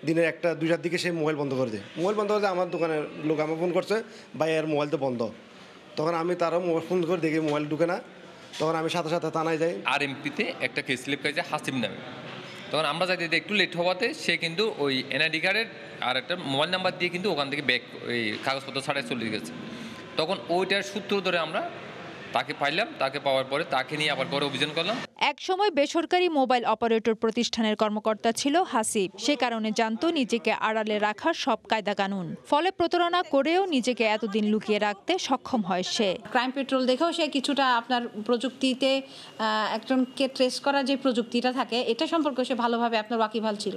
দিনের 1-2টার দিকে সেই মোবাইল বন্ধ করে দেয়। মোবাইল বন্ধ করে দিয়ে আমার দোকানের লোক আমার ফোন করছে, ভাই এর মোবাইল তো বন্ধ। তখন আমি তারও মোবাইল ফোন করে দেখি মোবাইল ঢুকে না। তখন আমি সাথে সাথে থানায় যাই। RMP-তে একটা কেস স্লিপ করেছে হাসিম নামে। তখন আমরা যাই একটু লেট হওয়াতে সে কিন্তু ওই এনআইডি কার্ডের আর একটা মোবাইল নাম্বার দিয়ে কিন্তু ওখান থেকে ব্যাক ওই কাগজপত্র ছাড়াই চলে গেছে। তখন ওইটার সূত্র ধরে আমরা তাকে পাইলাম, তাকে পাওয়ার পরে তাকে নিয়ে আবার পরে অভিযান করলাম। এক সময় বেসরকারি মোবাইল অপারেটর প্রতিষ্ঠানের কর্মকর্তা ছিল হাসিব। সে কারণে জানতো নিজেকে আড়ালে রাখার সব কায়দা কানুন। ফলে প্রতারণা করেও নিজেকে এতদিন লুকিয়ে রাখতে সক্ষম হয় সে। ক্রাইম পেট্রোল দেখেও সে কিছুটা আপনার প্রযুক্তিতে একজনকে ট্রেস করার যে প্রযুক্তিটা থাকে এটা সম্পর্কে সে ভালোভাবে আপনার ওয়াকিবহাল ছিল,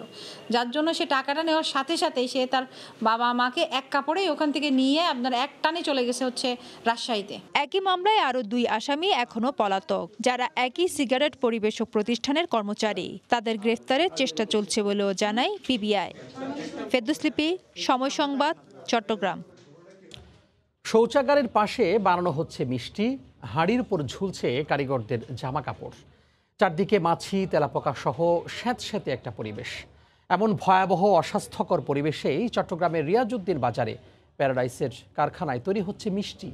যার জন্য সে টাকাটা নেওয়ার সাথে সাথেই সে তার বাবা মাকে এক কাপড়েই ওখান থেকে নিয়ে আপনার এক টানে চলে গেছে হচ্ছে রাজশাহীতে। একই মামলায় আরো 2 আসামি এখনো পলাতক, যারা একই সিগারেট পরিবেশক প্রতিষ্ঠানের কর্মচারী। তাদের গ্রেফতারের চেষ্টা চলছে বলেও জানায় পিবিআই। ফেরদৌস লিপি, সময় সংবাদ, চট্টগ্রাম। শৌচাগারের পাশে বানানো হচ্ছে মিষ্টি, হাঁড়ির উপর ঝুলছে কারিগরদের জামা কাপড়। চারদিকে মাছি, তেলাপোকা সহ স্যাঁতস্যাঁতে একটা পরিবেশ। এমন ভয়াবহ অস্বাস্থ্যকর পরিবেশেই চট্টগ্রামের রিয়াজউদ্দিন বাজারে প্যারাডাইসের কারখানায় তৈরি হচ্ছে মিষ্টি।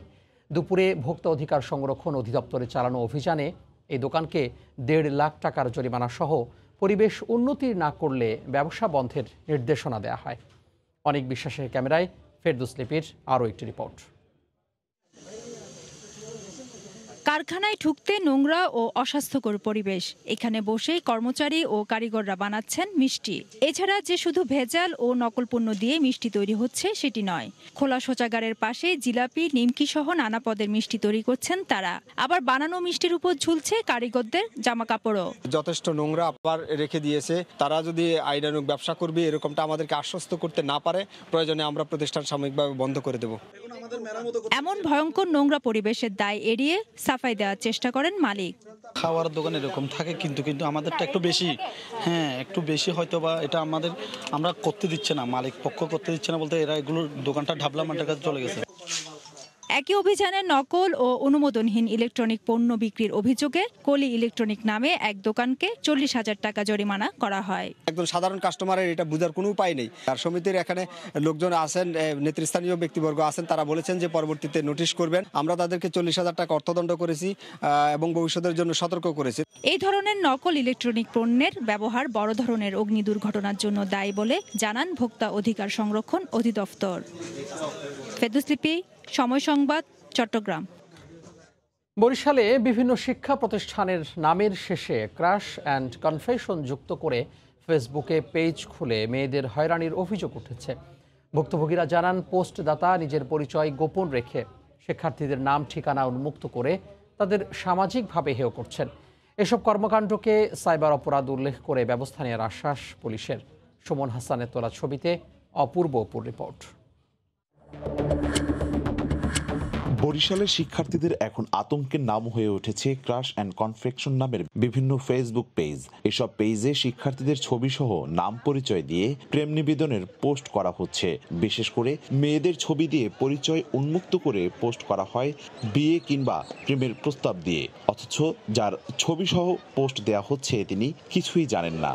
দুপুরে ভোক্তা অধিকার সংরক্ষণ অধিদপ্তরে চালানো অভিযানে এই দোকানকে 1.5 লাখ টাকার জরিমানা সহ পরিবেশ উন্নতি না করলে ব্যবসা বন্ধের নির্দেশনা দেওয়া হয়। অনেক বিশ্বাসের ক্যামেরায় ফেরদৌস লিপির আরও একটি রিপোর্ট। কারখানায় ঢুকতে নোংরা ও অস্বাস্থ্যকর পরিবেশ। এখানে বসে কর্মচারী ও কারিগররা বানাচ্ছেন মিষ্টি। এছাড়া যে শুধু ভেজাল ও নকল পণ্য দিয়ে মিষ্টি তৈরি হচ্ছে সেটি নয়, খোলা শৌচাগারের পাশে জিলাপি, নিমকি সহ নানা পদের মিষ্টি তৈরি করছেন তারা। আবার বানানো মিষ্টির উপর ঝুলছে কারিগরদের জামা কাপড়ও। যথেষ্ট নোংরা আবার রেখে দিয়েছে। তারা যদি আইনানুগ ব্যবসা করবে এরকমটা আমাদেরকে আশ্বস্ত করতে না পারে, প্রয়োজনে আমরা প্রতিষ্ঠান সাময়িকভাবে বন্ধ করে দেব। এমন ভয়ঙ্কর নোংরা পরিবেশের দায় এড়িয়ে সাফাই দেওয়ার চেষ্টা করেন মালিক। খাওয়ার দোকান এরকম থাকে, কিন্তু আমাদেরটা একটু বেশি, একটু বেশি হয়তো বা এটা আমরা করতে দিচ্ছে না, মালিক পক্ষ করতে দিচ্ছে না বলতে এরা এগুলো দোকানটা ঢাবলা মাঠের কাছে চলে গেছে। একই অভিযানে নকল ও অনুমোদনহীন ইলেকট্রনিক পণ্য বিক্রির অভিযোগে কলি ইলেকট্রনিক নামে এক দোকানকে 40,000 টাকা জরিমানা করা হয়। একজন সাধারণ কাস্টমারের এটা বোঝার কোনো উপায় নেই। আর সমিতির এখানে লোকজন আছেন, নেতৃস্থানীয় ব্যক্তিবর্গ আছেন, তারা বলেছেন যে পরবর্তীতে নোটিশ করবেন। আমরা তাদেরকে 40,000 টাকা অর্থদণ্ড করেছি এবং ভবিষ্যতের জন্য সতর্ক করেছি। এই ধরনের নকল ইলেকট্রনিক পণ্যের ব্যবহার বড় ধরনের অগ্নি দুর্ঘটনার জন্য দায়ী বলে জানান ভোক্তা অধিকার সংরক্ষণ অধিদপ্তর। ফেরদৌস লিপি, সময় সংবাদ, চট্টগ্রাম। বরিশালে বিভিন্ন শিক্ষা প্রতিষ্ঠানের নামের শেষে ক্রাশ অ্যান্ড কনফেশন যুক্ত করে ফেসবুকে পেজ খুলে মেয়েদের হয়রানির অভিযোগ উঠেছে। ভুক্তভোগীরা জানান, পোস্টদাতা নিজের পরিচয় গোপন রেখে শিক্ষার্থীদের নাম ঠিকানা উন্মুক্ত করে তাদের সামাজিকভাবে হেয় করছেন। এসব কর্মকাণ্ডকে সাইবার অপরাধ উল্লেখ করে ব্যবস্থা নেওয়ার আশ্বাস পুলিশের। সুমন হাসানের তোলা ছবিতে অপূর্ব রিপোর্ট। বরিশালের শিক্ষার্থীদের এখন আতঙ্কের নাম হয়ে উঠেছে ক্রাশ অ্যান্ড কনফেকশন নামের বিভিন্ন ফেসবুক পেজ। এসব পেজে শিক্ষার্থীদের ছবি সহ নাম পরিচয় দিয়ে প্রেম নিবেদনের পোস্ট করা হচ্ছে। বিশেষ করে মেয়েদের ছবি দিয়ে পরিচয় উন্মুক্ত করে পোস্ট করা হয় বিয়ে কিংবা প্রেমের প্রস্তাব দিয়ে, অথচ যার ছবি সহ পোস্ট দেয়া হচ্ছে তিনি কিছুই জানেন না।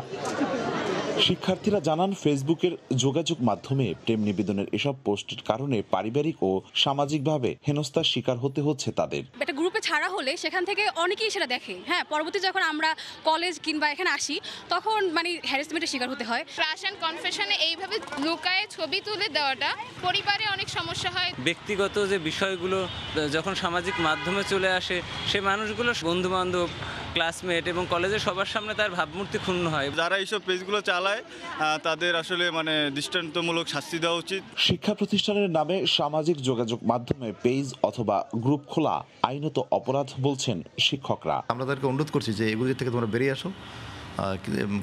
শিক্ষার্থীরা জানান, ফেসবুকের যোগাযোগ মাধ্যমে প্রেম নিবেদনের এসব পোস্টের কারণে পারিবারিক ও সামাজিকভাবে হেনস্থার শিকার হতে হচ্ছে তাদের। একটা গ্রুপে ছাড়া হলে সেখান থেকে অনেকেই সেটা দেখে। হ্যাঁ, পরবর্তী যখন আমরা কলেজ কিংবা এখানে আসি তখন মানে হ্যারাসমেন্টের শিকার হতে হয়। ক্রাশ অ্যান্ড কনফেশনে এইভাবে লুকায়ে ছবি তুলে দেওয়াটা পরিবারে অনেক সমস্যা হয়। ব্যক্তিগত যে বিষয়গুলো যখন সামাজিক মাধ্যমে চলে আসে, সে মানুষগুলো বন্ধু বান্ধব, ক্লাসমেট এবং কলেজের সবার সামনে তার ভাবমূর্তি ক্ষুণ্ণ হয়। যারা এইসব পেজগুলো চালায় তাদের আসলে দৃষ্টান্তমূলক শাস্তি দেওয়া উচিত। শিক্ষা প্রতিষ্ঠানের নামে সামাজিক যোগাযোগ মাধ্যমে পেজ অথবা গ্রুপ খোলা আইনত অপরাধ বলছেন শিক্ষকরা। আমরা তাদেরকে অনুরোধ করছি যে এগুলি থেকে তোমরা বেরিয়ে আসো,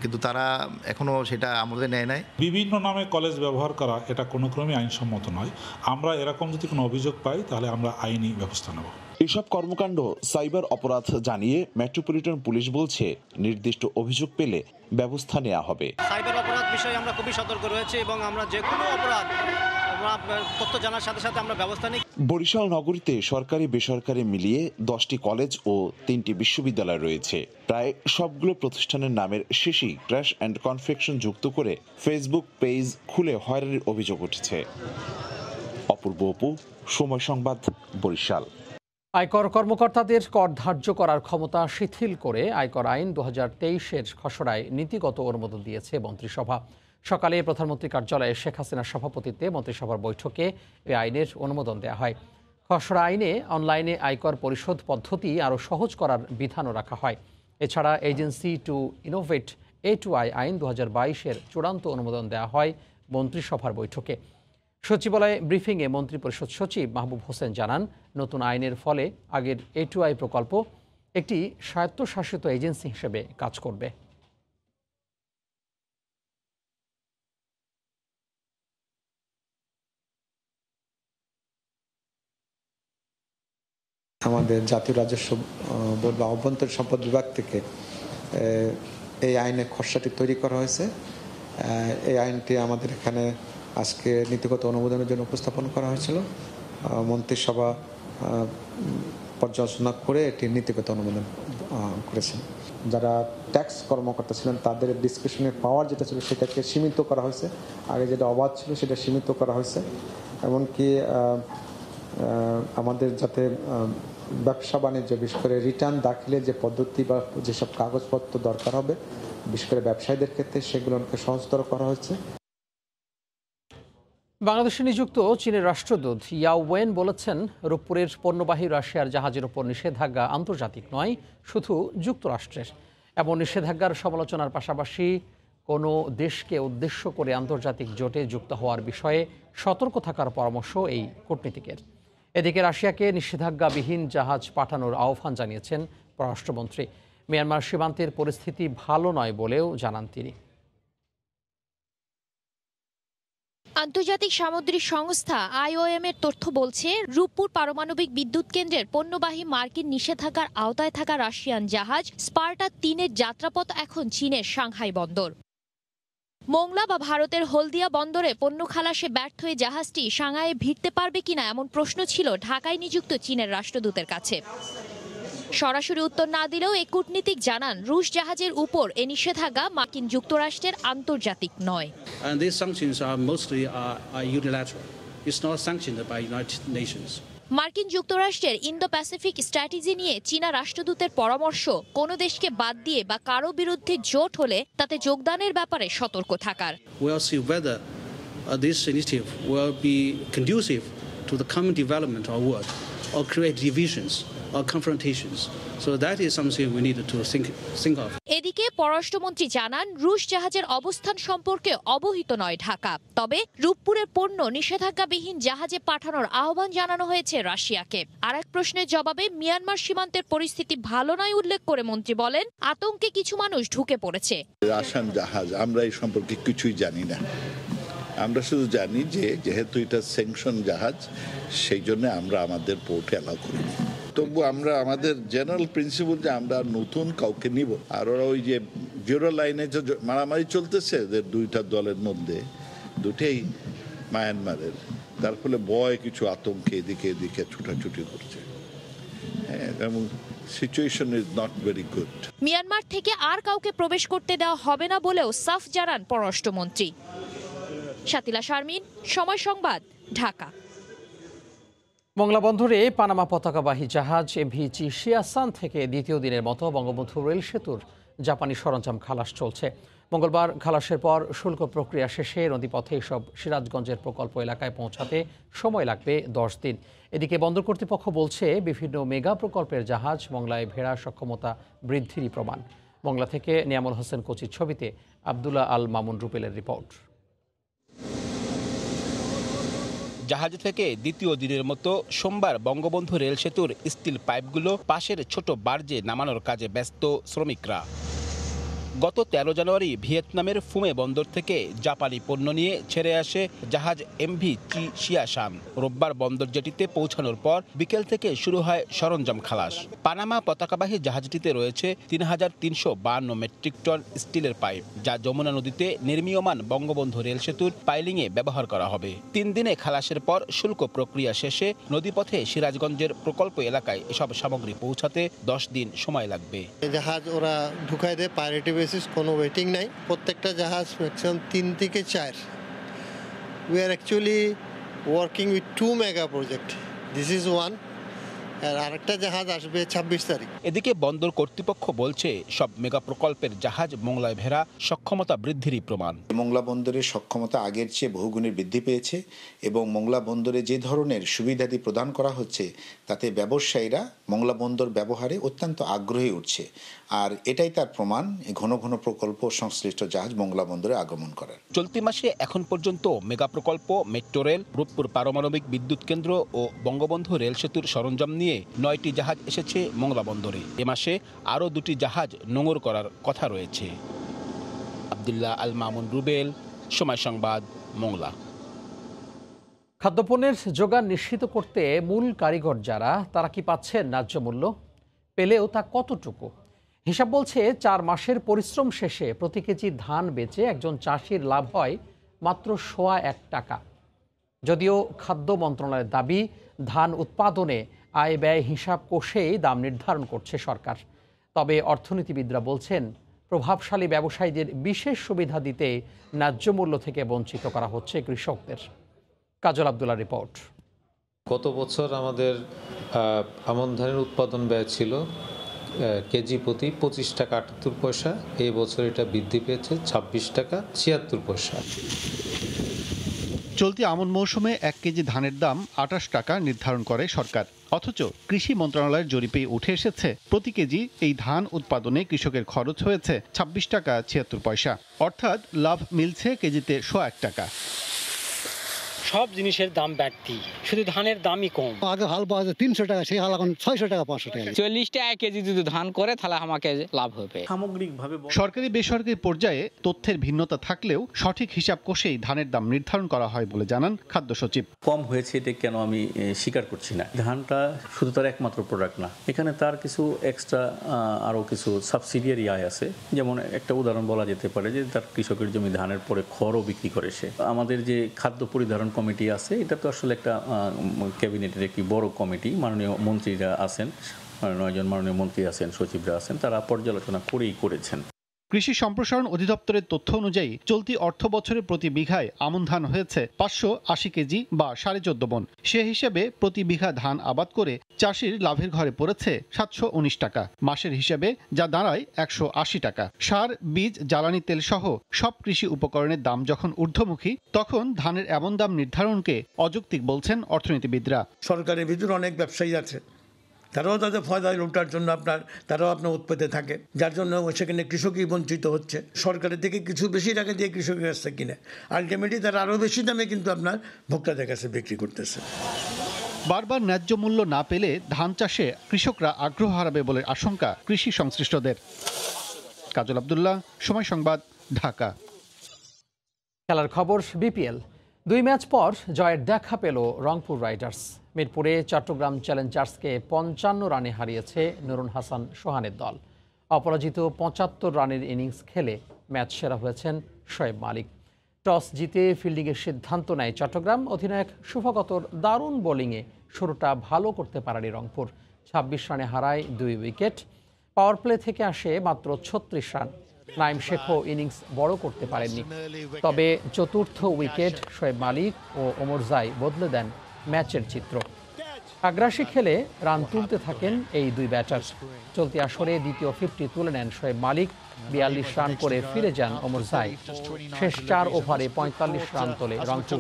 কিন্তু তারা এখনো সেটা আমাদের নেয় নাই। বিভিন্ন নামে কলেজ ব্যবহার করা এটা কোনো ক্রমে আইনসম্মত নয়। আমরা এরকম যদি কোনো অভিযোগ পাই তাহলে আমরা আইনি ব্যবস্থা নেব। এসব কর্মকাণ্ড সাইবার অপরাধ জানিয়ে মেট্রোপলিটন পুলিশ বলছে, নির্দিষ্ট অভিযোগ পেলে ব্যবস্থা নেওয়া হবে। সাইবার অপরাধ বিষয়ে আমরা খুবই সতর্ক রয়েছে এবং আমরা যে কোনো অপরাধ তথ্য জানার সাথে সাথে আমরা ব্যবস্থা নিই। বরিশাল নগরীতে সরকারি বেসরকারি মিলিয়ে 10টি কলেজ ও 3টি বিশ্ববিদ্যালয় রয়েছে। প্রায় সবগুলো প্রতিষ্ঠানের নামের শেষেই ক্র্যাশ অ্যান্ড কনফেকশন যুক্ত করে ফেসবুক পেজ খুলে হয়রানির অভিযোগ উঠেছে। অপূর্ব অপু, সময় সংবাদ, বরিশাল। আয়কর কর্মকর্তাদের কর ধার্য করার ক্ষমতা শিথিল করে আয়কর আইন 2023-এর খসড়ায় নীতিগত অনুমোদন দিয়েছে মন্ত্রিসভা। সকালে প্রধানমন্ত্রী কার্যালয়ে শেখ হাসিনার সভাপতিত্বে মন্ত্রিসভার বৈঠকে এই আইনের অনুমোদন দেওয়া হয়। খসড়া আইনে অনলাইনে আয়কর পরিশোধ পদ্ধতি আরও সহজ করার বিধানও রাখা হয়। এছাড়া এজেন্সি টু ইনোভেট A2I আইন 2022-এর চূড়ান্ত অনুমোদন দেওয়া হয় মন্ত্রিসভার বৈঠকে। সচিবালয়ে ব্রিফিংয়ে মন্ত্রিপরিষদ সচিব মাহবুব হোসেন জানান, নতুন আইনের ফলে আগের A2I প্রকল্প একটি স্বায়ত্তশাসিত এজেন্সি হিসেবে কাজ করবে। আমাদের জাতীয় রাজস্ব বোর্ড বা অভ্যন্তরীণ সম্পদ বিভাগ থেকে এই আইনের খসড়াটি তৈরি করা হয়েছে। এই আইনটি আমাদের এখানে আজকে নীতিগত অনুমোদনের জন্য উপস্থাপন করা হয়েছিল। মন্ত্রিসভা পর্যালোচনা করে এটি নীতিগত অনুমোদন করেছেন। যারা ট্যাক্স কর্মকর্তা ছিলেন তাদের ডিসক্রিপশনের পাওয়ার যেটা ছিল সেটাকে সীমিত করা হয়েছে। আগে যেটা অবাধ ছিল সেটা সীমিত করা হয়েছে। এমনকি আমাদের যাতে ব্যবসা বাণিজ্য, বিশেষ করে রিটার্ন দাখিলের যে পদ্ধতি বা যেসব কাগজপত্র দরকার হবে বিশেষ করে ব্যবসায়ীদের ক্ষেত্রে সেগুলোকে সহজতর করা হয়েছে। বাংলাদেশে নিযুক্ত চীনের রাষ্ট্রদূত ইয়াও ওয়েন বলেছেন, রূপপুরের পণ্যবাহী রাশিয়ার জাহাজের ওপর নিষেধাজ্ঞা আন্তর্জাতিক নয়, শুধু যুক্তরাষ্ট্রের। এমন নিষেধাজ্ঞার সমালোচনার পাশাপাশি কোনো দেশকে উদ্দেশ্য করে আন্তর্জাতিক জোটে যুক্ত হওয়ার বিষয়ে সতর্ক থাকার পরামর্শ এই কূটনীতিকের। এদিকে রাশিয়াকে নিষেধাজ্ঞাবিহীন জাহাজ পাঠানোর আহ্বান জানিয়েছেন পররাষ্ট্রমন্ত্রী। মিয়ানমার সীমান্তের পরিস্থিতি ভালো নয় বলেও জানান তিনি। আন্তর্জাতিক সামুদ্রিক সংস্থা IOM এর তথ্য বলছে, রূপপুর পারমাণবিক বিদ্যুৎ কেন্দ্রের পণ্যবাহী মার্কিন নিষেধাজ্ঞার আওতায় থাকা রাশিয়ান জাহাজ স্পার্টা 3-এর যাত্রাপথ এখন চীনের সাংহাই বন্দর। মোংলা বা ভারতের হলদিয়া বন্দরে পণ্য খালাসে ব্যর্থ হয়ে জাহাজটি সাংহাইয়ে ভিড়তে পারবে কিনা এমন প্রশ্ন ছিল ঢাকায় নিযুক্ত চীনের রাষ্ট্রদূতের কাছে। সরাসরি উত্তর না দিলেও এই কূটনীতিক জানান, রুশ জাহাজের উপর এই নিষেধাজ্ঞা মার্কিন যুক্তরাষ্ট্রের আন্তর্জাতিক নয়। মার্কিন যুক্তরাষ্ট্রের ইন্দো প্যাসিফিক স্ট্র্যাটেজি নিয়ে চীনা রাষ্ট্রদূতের পরামর্শ, কোনো দেশকে বাদ দিয়ে বা কারো বিরুদ্ধে জোট হলে তাতে যোগদানের ব্যাপারে সতর্ক থাকার। এদিকে পররাষ্ট্রমন্ত্রী জানান, রুশ জাহাজের অবস্থান সম্পর্কে অবহিত নয় ঢাকা। তবে রূপপুরের পণ্য নিষেধাজ্ঞাবিহীন জাহাজে পাঠানোর আহ্বান জানানো হয়েছে রাশিয়াকে। আর এক প্রশ্নের জবাবে মিয়ানমার সীমান্তের পরিস্থিতি ভালো নয় উল্লেখ করে মন্ত্রী বলেন, আতঙ্কে কিছু মানুষ ঢুকে পড়েছে। রাশিয়ান জাহাজ, আমরা এই সম্পর্কে কিছুই জানি না। আমরা শুধু জানি যে যেহেতু এটা স্যাংশন জাহাজ, সেই জন্য আমরা আমাদের পোর্টে অ্যালাউ করিনি। তবু আমরা আমাদের জেনারেল প্রিন্সিপাল যে আমরা নতুন কাউকে নিব। আর ওরা ওই যে জিরো লাইনে যে মারামারি চলতেছে দুইটা দলের মধ্যে, দুটেই মায়ানমারের, তার ফলে ভয় কিছু আতঙ্কে এদিকে এদিকে ছুটাছুটি করছে। হ্যাঁ, এবং situation is not very good. Myanmar থেকে আর কাউকে প্রবেশ করতে দেওয়া হবে না বলেও সাফ জানান পররাষ্ট্রমন্ত্রী। শাতিলা শারমিন, সময় সংবাদ, ঢাকা। মংলা বন্দরে পানামা পতাকাবাহী জাহাজ এমভি চিশিয়াসান থেকে দ্বিতীয় দিনের মতো বঙ্গবন্ধু রেল সেতুর জাপানি সরঞ্জাম খালাস চলছে। মঙ্গলবার খালাসের পর শুল্ক প্রক্রিয়া শেষে নদীপথে এসব সিরাজগঞ্জের প্রকল্প এলাকায় পৌঁছাতে সময় লাগবে 10 দিন। এদিকে বন্দর কর্তৃপক্ষ বলছে, বিভিন্ন মেগা প্রকল্পের জাহাজ মংলায় ভেড়া সক্ষমতা বৃদ্ধিরই প্রমাণ। মংলা থেকে নিয়ামুল হোসেন কোচির ছবিতে আব্দুল্লাহ আল মামুন রুবেলের রিপোর্ট। জাহাজ থেকে দ্বিতীয় দিনের মতো সোমবার বঙ্গবন্ধু রেল সেতুর স্টিল পাইপগুলো পাশের ছোট বার্জে নামানোর কাজে ব্যস্ত শ্রমিকরা। গত 13 জানুয়ারি ভিয়েতনামের ফুমে বন্দর থেকে জাপানি পণ্য নিয়ে ছেড়ে আসে জাহাজ এমভি চিশিয়াসান। রোববার বন্দর জেটিতে পৌঁছানোর পর বিকেল থেকে শুরু হয় সরঞ্জাম খালাস। পানামা পতাকাবাহী জাহাজটিতে রয়েছে ৩৩৫২ মেট্রিক টন স্টিলের পাইপ, যা যমুনা নদীতে নির্মীয়মান বঙ্গবন্ধু রেল সেতুর পাইলিংয়ে ব্যবহার করা হবে। 3 দিনে খালাসের পর শুল্ক প্রক্রিয়া শেষে নদীপথে সিরাজগঞ্জের প্রকল্প এলাকায় এসব সামগ্রী পৌঁছাতে 10 দিন সময় লাগবে। জাহাজ ওরা ঢুকায় দেয় প্রায়োরিটি বেসিস, কোনো ওয়েটিং নাই। প্রত্যেকটা জাহাজ ম্যাক্সিমাম 3 থেকে 4। We are actually working with 2 mega project. This is one, আর আরেকটা জাহাজ আসবে 26 তারিখ। এদিকে বন্দর কর্তৃপক্ষ বলছে, সব মেগা প্রকল্পের জাহাজ মোংলায় ভেড়া সক্ষমতা বৃদ্ধিরই প্রমাণ। মোংলা বন্দরের সক্ষমতা আগের চেয়ে বহুগুণে বৃদ্ধি পেয়েছে এবং মোংলা বন্দরে যে ধরনের সুবিধাদি প্রদান করা হচ্ছে তাতে ব্যবসায়ীরা মোংলা বন্দর ব্যবহারে অত্যন্ত আগ্রহী উঠছে। আর এটাই তার প্রমাণ, ঘন ঘন প্রকল্প সংশ্লিষ্ট জাহাজ মোংলা বন্দরে আগমন করার। চলতি মাসে এখন পর্যন্ত মেগা প্রকল্প, মেট্রো রেল, রূপপুর পারমাণবিক বিদ্যুৎ কেন্দ্র ও বঙ্গবন্ধু রেল সেতুর সরঞ্জাম নিয়ে 9টি জাহাজ এসেছে মোংলা বন্দরে। এ মাসে আরও 2টি জাহাজ নোঙর করার কথা রয়েছে। আব্দুল্লাহ আল মামুন রুবেল, সময় সংবাদ, মোংলা। খাদ্যপণ্যের যোগান নিশ্চিত করতে মূল কারিগর যারা, তারা কি পাচ্ছেন ন্যায্য মূল্য? পেলেও তা কতটুকু? হিসাব বলছে 4 মাসের পরিশ্রম শেষে প্রতি কেজি ধান বেচে একজন চাষির লাভ হয় মাত্র 1.25 টাকা। যদিও খাদ্য মন্ত্রণালয়ের দাবি, ধান উৎপাদনে আয় ব্যয় হিসাব কষেই দাম নির্ধারণ করছে সরকার। তবে অর্থনীতিবিদরা বলছেন, প্রভাবশালী ব্যবসায়ীদের বিশেষ সুবিধা দিতে ন্যায্য মূল্য থেকে বঞ্চিত করা হচ্ছে কৃষকদের। কাজল আব্দুল্লাহ রিপোর্ট। গত বছর আমাদের আমন ধানের উৎপাদন ব্যয় ছিল কেজি প্রতি 25 টাকা 78 পয়সা। এই বছর এটা বৃদ্ধি পেয়েছে 26 টাকা 76 পয়সা। চলতি আমন মৌসুমে 1 কেজি ধানের দাম 28 টাকা নির্ধারণ করে সরকার। অথচ কৃষি মন্ত্রণালয়ের জরিপে উঠে এসেছে, প্রতি কেজি এই ধান উৎপাদনে কৃষকের খরচ হয়েছে 26 টাকা 76 পয়সা। অর্থাৎ লাভ মিলছে কেজিতে 101 টাকা। সব জিনিসের দাম বাড়তি, শুধু ধানের দামই কম। আগে হাল পাওয়া যায় 300 টাকা, সেই হাল এখন 600 টাকা 500 টাকা। 40 টাকা কেজি যদি ধান করে তাহলে আমাকে লাভ হবে। সামগ্রিকভাবে সরকারি বেসরকারি পর্যায়ে তথ্যের ভিন্নতা থাকলেও সঠিক হিসাব কষেই ধানের দাম নির্ধারণ করা হয় বলে জানান খাদ্য সচিব। কম হয়েছে এটা কেন আমি স্বীকার করছি না। ধানটা শুধু তার একমাত্র প্রোডাক্ট না, এখানে তার কিছু এক্সট্রা আরও কিছু সাবসিডিয়ারি আয় আছে। যেমন একটা উদাহরণ বলা যেতে পারে যে তার কৃষকের জমি ধানের পরে খড়ও বিক্রি করে সে। আমাদের যে খাদ্য পরিধারণ কমিটি আছে, এটা তো আসলে একটা ক্যাবিনেটের একটি বড় কমিটি। মাননীয় মন্ত্রীরা আছেন, 9 জন মাননীয় মন্ত্রী আছেন, সচিবরা আছেন, তারা পর্যালোচনা করেছেন। কৃষি সম্প্রসারণ অধিদপ্তরের তথ্য অনুযায়ী চলতি অর্থ বছরে প্রতি বিঘায় আমন ধান হয়েছে 580 কেজি বা 14.5 মণ। সে হিসেবে প্রতি বিঘা ধান আবাদ করে চাষির লাভের ঘরে পড়েছে 719 টাকা মাসের হিসেবে, যা দাঁড়ায় 180 টাকা। সার, বীজ, জ্বালানি তেল সহ সব কৃষি উপকরণের দাম যখন ঊর্ধ্বমুখী, তখন ধানের এমন দাম নির্ধারণকে অযৌক্তিক বলছেন অর্থনীতিবিদরা। সরকারের ভিতরে অনেক ব্যবসায়ী আছে, তারাও তাদের ফয়দা লুটার জন্য তারাও আপনার উৎপাদে থাকে, যার জন্য সেখানে কৃষকই বঞ্চিত হচ্ছে। সরকারের থেকে কিছু বেশি টাকা দিয়ে কৃষকের কাছে কিনে আলটিমেটলি তারা আরও বেশি দামে কিন্তু আপনার ভোক্তাদের কাছে বিক্রি করতেছে। বারবার ন্যায্য মূল্য না পেলে ধান চাষে কৃষকরা আগ্রহ হারাবে বলে আশঙ্কা কৃষি সংশ্লিষ্টদের। কাজল আব্দুল্লাহ, সময় সংবাদ, ঢাকা। খেলার খবর, বিপিএল 2 ম্যাচ পর জয়ের দেখা পেল রংপুর রাইডার্স। মিরপুরে চট্টগ্রাম চ্যালেঞ্জার্সকে 55 রানে হারিয়েছে নুরুল হাসান সোহানের দল। অপরাজিত 75 রানের ইনিংস খেলে ম্যাচ সেরা হয়েছেন শোয়েব মালিক। টস জিতে ফিল্ডিংয়ের সিদ্ধান্ত নেয় চট্টগ্রাম। অধিনায়ক শুভগতর দারুণ বোলিংয়ে শুরুটা ভালো করতে পারেনি রংপুর। 26 রানে হারায় 2 উইকেট। পাওয়ার প্লে থেকে আসে মাত্র 36 রান। নাইম শেখও ইনিংস বড় করতে পারেননি। তবে চতুর্থ উইকেট শোয়েব মালিক ও ওমর জাই বদলে দেন ম্যাচের চিত্র। আগ্রাসী খেলে রান তুলতে থাকেন এই 2 ব্যাটার। চলতি আসরে দ্বিতীয় 50 তুলে নেন শোয়েব মালিক। 42 রান করে ফিরে যান ওমর জাই। শেষ 4 ওভারে 45 রান তোলে রংপুর।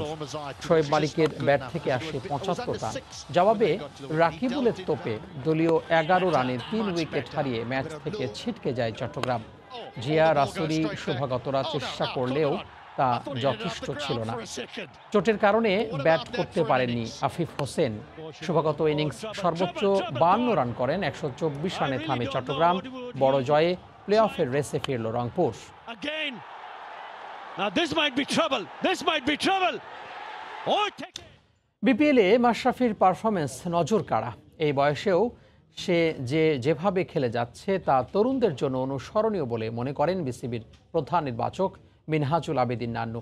শোয়েব মালিকের ব্যাট থেকে আসে 75 রান। জবাবে রাকিবুলের তোপে দলীয় 11 রানে 3 উইকেট হারিয়ে ম্যাচ থেকে ছিটকে যায় চট্টগ্রাম। জিয়া, রাসুরি, শুভগতরা চেষ্টা করলেও তা যথেষ্ট ছিল না। চোটের কারণে ব্যাট করতে পারেননি আফিফ হোসেন। শুভগত ইনিংস সর্বোচ্চ 52 রান করেন। 124 রানে থামে চট্টগ্রাম। বড় জয়ে প্লে অফের রেসে ফিরল রংপুর। বিপিএলে মাশরাফির পারফরমেন্স নজর কাড়া। এই বয়সেও সে যেভাবে খেলে যাচ্ছে তা তরুণদের জন্য অনুসরণীয় বলে মনে করেন বিসিবির প্রধান নির্বাচক মিনহাজুল আবেদিন নান্নু।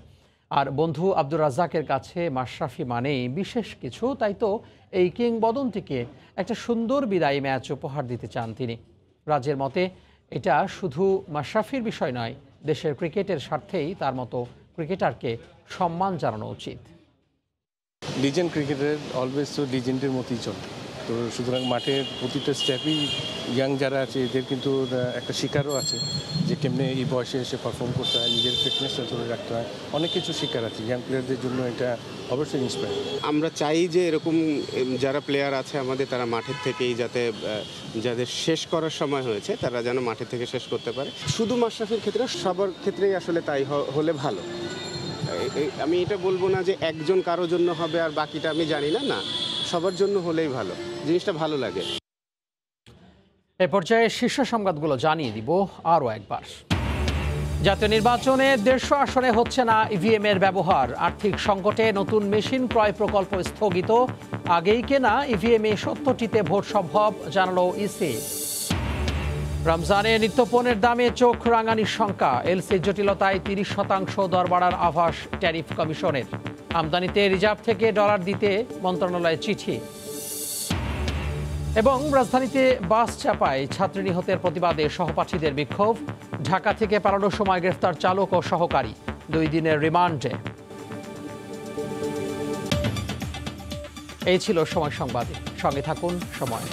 আর বন্ধু আব্দুর রাজ্জাকের কাছে মাশরাফি মানেই বিশেষ কিছু। তাই তো এই কিংবদন্তিকে একটা সুন্দর বিদায়ী ম্যাচ উপহার দিতে চান তিনি। রাজ্যের মতে এটা শুধু মাশরাফির বিষয় নয়, দেশের ক্রিকেটের স্বার্থেই তার মতো ক্রিকেটারকে সম্মান জানানো উচিত। লিজেন্ড ক্রিকেটার অলওয়েজ তো লিজেন্ডের মতোই চলে। তো সুতরাং মাঠের প্রতিটা স্টেপই ইয়াং যারা আছে এদের কিন্তু একটা শিকারও আছে যে কেমনে এই বয়সে এসে পারফর্ম করতে হয়, নিজের ফিটনেসটা ধরে রাখতে হয়। অনেক কিছু শিকার আছে ইয়াং প্লেয়ারদের জন্য, এটা অবশ্যই ইন্সপায়ার। আমরা চাই যে এরকম যারা প্লেয়ার আছে আমাদের, তারা মাঠের থেকেই যাতে যাদের শেষ করার সময় হয়েছে তারা যেন মাঠের থেকে শেষ করতে পারে। শুধু মাশরাফির ক্ষেত্রে, সবার ক্ষেত্রেই আসলে তাই হলে ভালো। আমি এটা বলবো না যে একজন কারোর জন্য হবে আর বাকিটা আমি জানি না, না, সবার জন্য হলেই ভালো, জিনিসটা ভালো লাগে। এ পর্যায়ে শীর্ষ সংবাদগুলো জানিয়ে দিব আরও একবার। জাতীয় নির্বাচনে 150 আসনে হচ্ছে না ইভিএম এর ব্যবহার। আর্থিক সংকটে নতুন মেশিন ক্রয় প্রকল্প স্থগিত। আগেই কেনা ইভিএম এ 70টিতে ভোট সম্ভব, জানালো ইসি। রমজানে নিত্যপণ্যের দামে চোখ রাঙানির শঙ্কা। এলসি জটিলতায় 30% দর বাড়ার আভাস ট্যারিফ কমিশনের। আমদানিতে রিজার্ভ থেকে ডলার দিতে মন্ত্রণালয়ে চিঠি। এবং রাজধানীতে বাস চাপায় ছাত্রী নিহতের প্রতিবাদে সহপাঠীদের বিক্ষোভ। ঢাকা থেকে পালানোর সময় গ্রেফতার চালক ও সহকারী, 2 দিনের রিমান্ডে। এই ছিল সময় সংবাদে। সঙ্গে থাকুন সময়।